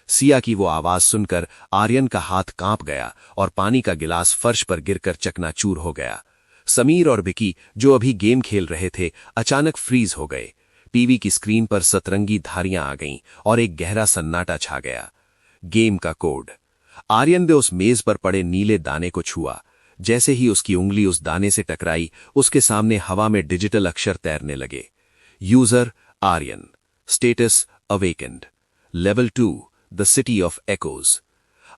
सिया की वो आवाज सुनकर आर्यन का हाथ कांप गया और पानी का गिलास फर्श पर गिरकर चकनाचूर हो गया। समीर और विकी, जो अभी गेम खेल रहे थे, अचानक फ्रीज हो गए। टीवी की स्क्रीन पर सतरंगी धारियां आ गईं और एक गहरा सन्नाटा छा गया। गेम का कोड। आर्यन ने उस मेज पर पड़े नीले दाने को छुआ। जैसे ही उसकी उंगली उस दाने से टकराई, उसके सामने हवा में डिजिटल अक्षर तैरने लगे। User Aryan. Status awakened. Level 2 the city of echoes.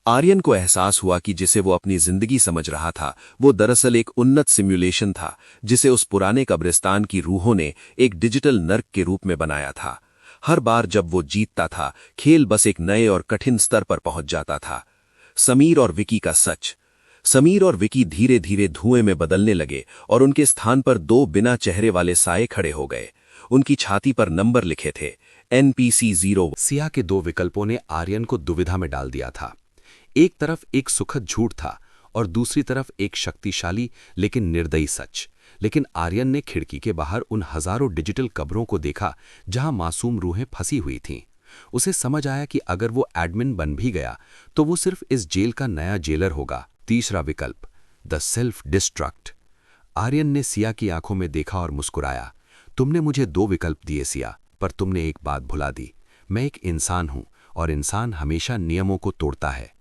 Aryan को एहसास हुआ कि जिसे वो अपनी जिंदगी समझ रहा था, वो दरअसल एक उन्नत सिम्युलेशन था, जिसे उस पुराने कब्रिस्तान की रूहों ने एक डिजिटल नर्क के रूप में बनाया था। हर बार जब वो जीतता था, खेल बस एक नए और कठिन स्तर पर पहुंच जाता था। समीर और विकी का सच। समीर और विकी धीरे धीरे धुएं में बदलने लगे और उनके स्थान पर दो बिना चेहरे वाले साये खड़े हो गए। उनकी छाती पर नंबर लिखे थे, NPC 0। सिया के दो विकल्पों ने आर्यन को दुविधा में डाल दिया था। एक तरफ एक सुखद झूठ था और दूसरी तरफ एक शक्तिशाली लेकिन निर्दयी सच। लेकिन आर्यन ने खिड़की के बाहर उन हजारों डिजिटल कब्रों को देखा जहां मासूम रूहें फंसी हुई थीं। उसे समझ आया कि अगर वो एडमिन बन भी गया तो वो सिर्फ इस जेल का नया जेलर होगा। तीसरा विकल्प, द सेल्फ डिस्ट्रक्ट। आर्यन ने सिया की आंखों में देखा और मुस्कुराया। तुमने मुझे दो विकल्प दिए सिया, पर तुमने एक बात भुला दी। मैं एक इंसान हूं और इंसान हमेशा नियमों को तोड़ता है।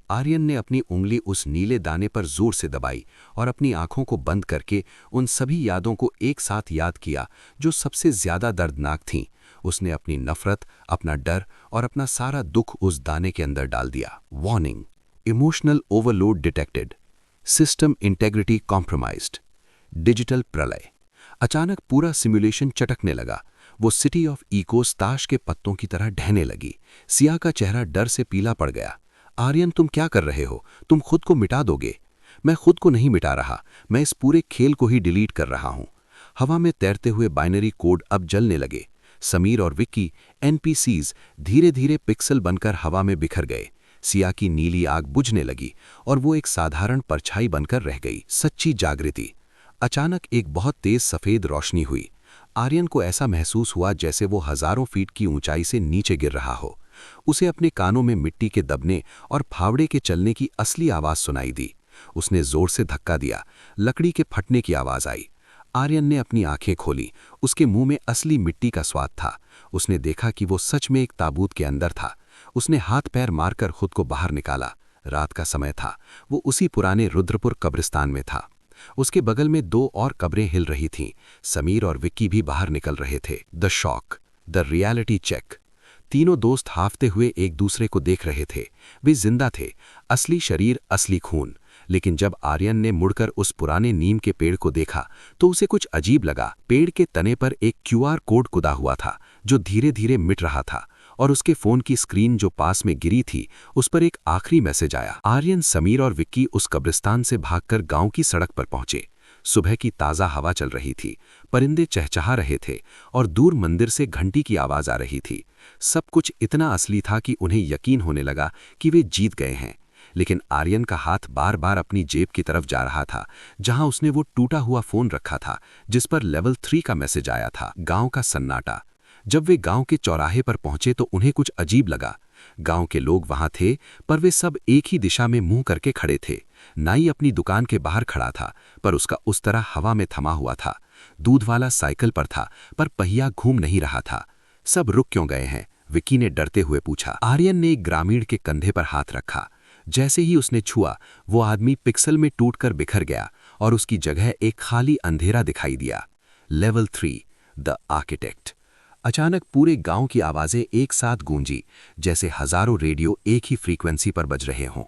आर्यन ने अपनी उंगली उस नीले दाने पर जोर से दबाई और अपनी आंखों को बंद करके उन सभी यादों को एक साथ याद किया जो सबसे ज्यादा दर्दनाक थीं। उसने अपनी नफरत, अपना डर और अपना सारा दुख उस दाने के अंदर डाल दिया। Warning, emotional overload detected, system integrity compromised, digital प्रलय। अचानक पूरा सिमुलेशन चटकने लगा। वो सिटी ऑफ इकोस ताश के पत्तों की तरह ढहने लगी। सिया का चेहरा डर से पीला पड़ गया। आर्यन, तुम क्या कर रहे हो? तुम खुद को मिटा दोगे। मैं खुद को नहीं मिटा रहा, मैं इस पूरे खेल को ही डिलीट कर रहा हूं। हवा में तैरते हुए बाइनरी कोड अब जलने लगे। समीर और विक्की, NPCs, धीरे धीरे पिक्सल बनकर हवा में बिखर गए। सिया की नीली आग बुझने लगी और वो एक साधारण परछाई बनकर रह गई। सच्ची जागृति। अचानक एक बहुत तेज सफेद रोशनी हुई। आर्यन को ऐसा महसूस हुआ जैसे वो हजारों फीट की ऊंचाई से नीचे गिर रहा हो। उसे अपने कानों में मिट्टी के दबने और फावड़े के चलने की असली आवाज सुनाई दी। उसने जोर से धक्का दिया। लकड़ी के फटने की आवाज आई। आर्यन ने अपनी आंखें खोली। उसके मुंह में असली मिट्टी का स्वाद था। उसने देखा कि वो सच में एक ताबूत के अंदर था। उसने हाथ पैर मारकर खुद को बाहर निकाला। रात का समय था। वो उसी पुराने रुद्रपुर कब्रिस्तान में था। उसके बगल में दो और कब्रें हिल रही थीं। समीर और विक्की भी बाहर निकल रहे थे। The shock, the reality check. तीनों दोस्त हाफते हुए एक दूसरे को देख रहे थे। वे जिंदा थे, असली शरीर, असली खून। लेकिन जब आर्यन ने मुड़कर उस पुराने नीम के पेड़ को देखा तो उसे कुछ अजीब लगा। पेड़ के तने पर एक क्यूआर कोड खुदा हुआ था जो धीरे धीरे मिट रहा था, और उसके फोन की स्क्रीन जो पास में गिरी थी उस पर एक आखिरी मैसेज आया। आर्यन, समीर और विक्की उस कब्रिस्तान से भागकर गांव की सड़क पर पहुंचे। सुबह की ताज़ा हवा चल रही थी, परिंदे चहचहा रहे थे और दूर मंदिर से घंटी की आवाज आ रही थी। सब कुछ इतना असली था कि उन्हें यकीन होने लगा कि वे जीत गए हैं। लेकिन आर्यन का हाथ बार बार अपनी जेब की तरफ जा रहा था, जहां उसने वो टूटा हुआ फोन रखा था जिस पर लेवल 3 का मैसेज आया था। गांव का सन्नाटा। जब वे गांव के चौराहे पर पहुंचे तो उन्हें कुछ अजीब लगा। गांव के लोग वहां थे, पर वे सब एक ही दिशा में मुंह करके खड़े थे। नाई अपनी दुकान के बाहर खड़ा था, पर उसका उस तरह हवा में थमा हुआ था। दूध वाला साइकिल पर था, पर पहिया घूम नहीं रहा था। सब रुक क्यों गए हैं? विक्की ने डरते हुए पूछा। आर्यन ने एक ग्रामीण के कंधे पर हाथ रखा। जैसे ही उसने छुआ, वो आदमी पिक्सल में टूटकर बिखर गया और उसकी जगह एक खाली अंधेरा दिखाई दिया। Level 3, the architect. अचानक पूरे गांव की आवाजें एक साथ गूंजी, जैसे हजारों रेडियो एक ही फ्रीक्वेंसी पर बज रहे हों।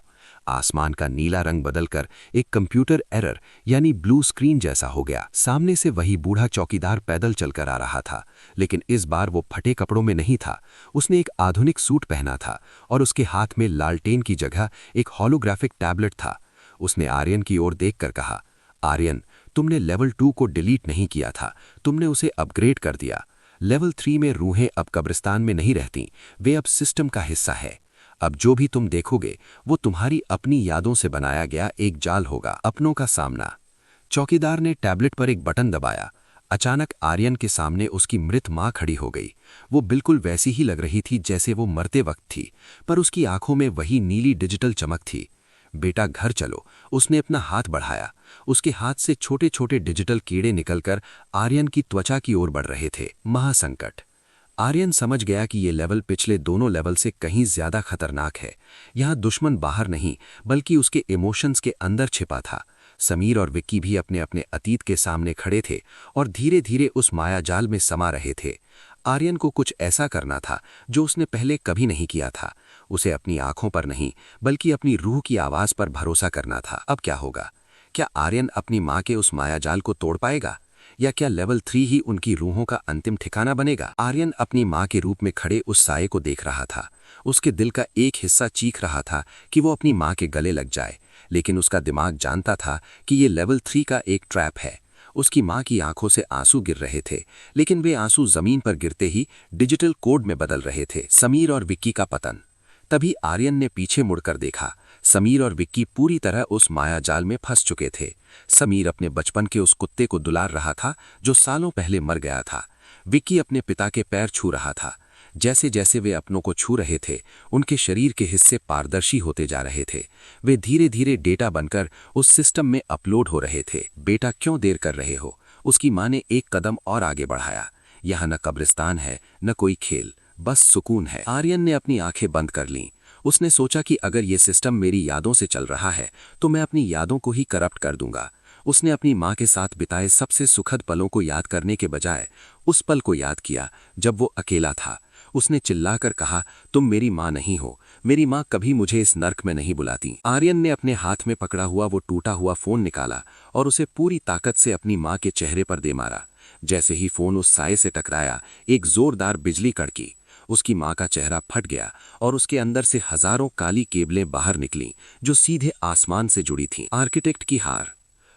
आसमान का नीला रंग बदलकर एक कंप्यूटर एरर यानी ब्लू स्क्रीन जैसा हो गया। सामने से वही बूढ़ा चौकीदार पैदल चलकर आ रहा था, लेकिन इस बार वो फटे कपड़ों में नहीं था। उसने एक आधुनिक सूट पहना था और उसके हाथ में लालटेन की जगह एक होलोग्राफिक टैबलेट था। उसने आर्यन की ओर देखकर कहा, आर्यन, तुमने लेवल 2 को डिलीट नहीं किया था, तुमने उसे अपग्रेड कर दिया। लेवल 3 में रूहें अब कब्रिस्तान में नहीं रहती, वे अब सिस्टम का हिस्सा है। अब जो भी तुम देखोगे वो तुम्हारी अपनी यादों से बनाया गया एक जाल होगा। अपनों का सामना। चौकीदार ने टैबलेट पर एक बटन दबाया। अचानक आर्यन के सामने उसकी मृत मां खड़ी हो गई। वो बिल्कुल वैसी ही लग रही थी जैसे वो मरते वक्त थी, पर उसकी आंखों में वही नीली डिजिटल चमक थी। बेटा, घर चलो। उसने अपना हाथ बढ़ाया। उसके हाथ से छोटे छोटे डिजिटल कीड़े निकलकर आर्यन की त्वचा की ओर बढ़ रहे थे। महासंकट। आर्यन समझ गया कि ये लेवल पिछले दोनों लेवल से कहीं ज्यादा खतरनाक है। यहाँ दुश्मन बाहर नहीं, बल्कि उसके इमोशंस के अंदर छिपा था। समीर और विक्की भी अपने अपने अतीत के सामने खड़े थे और धीरे धीरे उस मायाजाल में समा रहे थे। आर्यन को कुछ ऐसा करना था जो उसने पहले कभी नहीं किया था। उसे अपनी आंखों पर नहीं, बल्कि अपनी रूह की आवाज पर भरोसा करना था। अब क्या होगा? क्या आर्यन अपनी मां के उस मायाजाल को तोड़ पाएगा, या क्या लेवल 3 ही उनकी रूहों का अंतिम ठिकाना बनेगा? आर्यन अपनी मां के रूप में खड़े उस साये को देख रहा था। उसके दिल का एक हिस्सा चीख रहा था कि वो अपनी मां के गले लग जाए, लेकिन उसका दिमाग जानता था कि ये लेवल 3 का एक ट्रैप है। उसकी मां की आंखों से आंसू गिर रहे थे, लेकिन वे आंसू जमीन पर गिरते ही डिजिटल कोड में बदल रहे थे। समीर और विक्की का पतन। तभी आर्यन ने पीछे मुड़कर देखा। समीर और विक्की पूरी तरह उस मायाजाल में फंस चुके थे। समीर अपने बचपन के उस कुत्ते को दुलार रहा था जो सालों पहले मर गया था। विक्की अपने पिता के पैर छू रहा था। जैसे जैसे वे अपनों को छू रहे थे, उनके शरीर के हिस्से पारदर्शी होते जा रहे थे। वे धीरे धीरे डेटा बनकर उस सिस्टम में अपलोड हो रहे थे। बेटा, क्यों देर कर रहे हो? उसकी मां ने एक कदम और आगे बढ़ाया। यहाँ न कब्रिस्तान है, न कोई खेल, बस सुकून है। आर्यन ने अपनी आंखें बंद कर लीं। उसने सोचा कि अगर ये सिस्टम मेरी यादों से चल रहा है तो मैं अपनी यादों को ही करप्ट कर दूंगा। उसने अपनी मां के साथ बिताए सबसे सुखद पलों को याद करने के बजाय उस पल को याद किया जब वो अकेला था। उसने चिल्लाकर कहा, तुम मेरी मां नहीं हो। मेरी मां कभी मुझे इस नर्क में नहीं बुलाती। आर्यन ने अपने हाथ में पकड़ा हुआ वो टूटा हुआ फोन निकाला और उसे पूरी ताकत से अपनी मां के चेहरे पर दे मारा। जैसे ही फोन उस साये से टकराया, एक जोरदार बिजली कड़की। उसकी मां का चेहरा फट गया और उसके अंदर से हजारों काली केबलें बाहर निकलीं जो सीधे आसमान से जुड़ी थीं। आर्किटेक्ट की हार।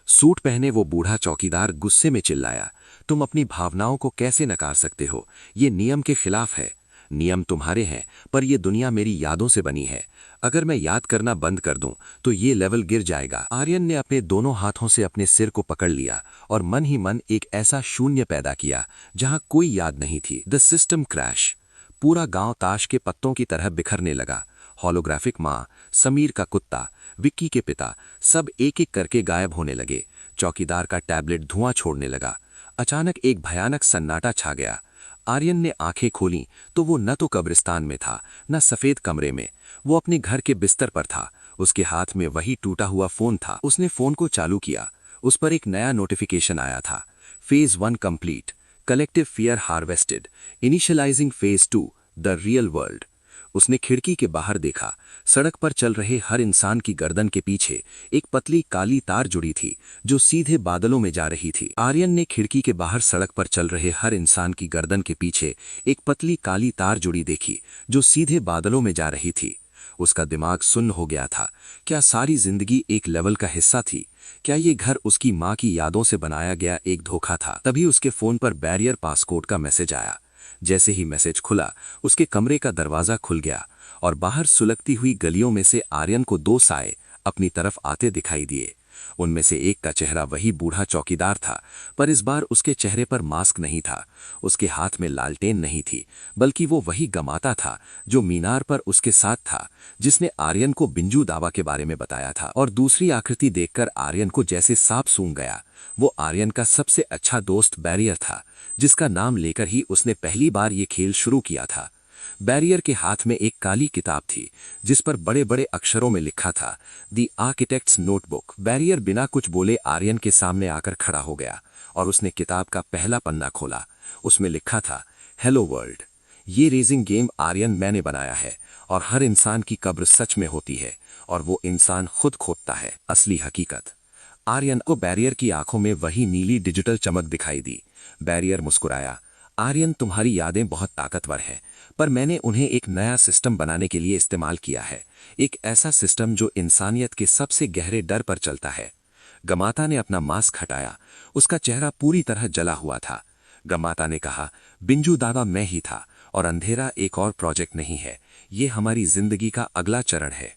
सूट पहने वो बूढ़ा चौकीदार गुस्से में चिल्लाया, तुम अपनी भावनाओं को कैसे नकार सकते हो? ये नियम के खिलाफ है। नियम तुम्हारे हैं, पर यह दुनिया मेरी यादों से बनी है। अगर मैं याद करना बंद कर दूं तो ये लेवल गिर जाएगा। आर्यन ने अपने दोनों हाथों से अपने सिर को पकड़ लिया और मन ही मन एक ऐसा शून्य पैदा किया जहां कोई याद नहीं थी। The system crash. पूरा गांव ताश के पत्तों की तरह बिखरने लगा। होलोग्राफिक मां, समीर का कुत्ता, विक्की के पिता, सब एक एक करके गायब होने लगे। चौकीदार का टैबलेट धुआं छोड़ने लगा। अचानक एक भयानक सन्नाटा छा गया। आर्यन ने आंखें खोलीं तो वो न तो कब्रिस्तान में था, न सफेद कमरे में। वो अपने घर के बिस्तर पर था। उसके हाथ में वही टूटा हुआ फोन था। उसने फोन को चालू किया। उस पर एक नया नोटिफिकेशन आया था। Phase 1 complete. Collective fear harvested. Initialising phase 2। The real world. उसने खिड़की के बाहर देखा। सड़क पर चल रहे हर इंसान की गर्दन के पीछे एक पतली काली तार जुड़ी थी जो सीधे बादलों में जा रही थी। आर्यन ने खिड़की के बाहर सड़क पर चल रहे हर इंसान की गर्दन के पीछे एक पतली काली तार जुड़ी देखी जो सीधे बादलों में जा रही थी। उसका दिमाग सुन्न हो गया था। क्या सारी जिंदगी एक लेवल का हिस्सा थी? क्या ये घर उसकी माँ की यादों से बनाया गया एक धोखा था? तभी उसके फोन पर बैरियर पासकोड का मैसेज आया। जैसे ही मैसेज खुला, उसके कमरे का दरवाजा खुल गया और बाहर सुलगती हुई गलियों में से आर्यन को दो साए अपनी तरफ आते दिखाई दिए। उनमें से एक का चेहरा वही बूढ़ा चौकीदार था, पर इस बार उसके चेहरे पर मास्क नहीं था। उसके हाथ में लालटेन नहीं थी, बल्कि वो वही गमाता था जो मीनार पर उसके साथ था, जिसने आर्यन को बिंजू दावा के बारे में बताया था। और दूसरी आकृति देखकर आर्यन को जैसे सांप सूंघ गया। वो आर्यन का सबसे अच्छा दोस्त बैरियर था, जिसका नाम लेकर ही उसने पहली बार ये खेल शुरू किया था। बैरियर के हाथ में एक काली किताब थी जिस पर बड़े बड़े अक्षरों में लिखा था द आर्किटेक्ट्स नोटबुक। बैरियर बिना कुछ बोले आर्यन के सामने आकर खड़ा हो गया और उसने किताब का पहला पन्ना खोला। उसमें लिखा था, हेलो वर्ल्ड, ये रेजिंग गेम आर्यन मैंने बनाया है और हर इंसान की कब्र सच में होती है और वो इंसान खुद खोदता है असली हकीकत। आर्यन को बैरियर की आंखों में वही नीली डिजिटल चमक दिखाई दी। बैरियर मुस्कुराया, आर्यन तुम्हारी यादें बहुत ताकतवर हैं, पर मैंने उन्हें एक नया सिस्टम बनाने के लिए इस्तेमाल किया है। एक ऐसा सिस्टम जो इंसानियत के सबसे गहरे डर पर चलता है। गमाता ने अपना मास्क हटाया। उसका चेहरा पूरी तरह जला हुआ था। गमाता ने कहा, बिंजू दावा मैं ही था और अंधेरा एक और प्रोजेक्ट नहीं है, ये हमारी जिंदगी का अगला चरण है।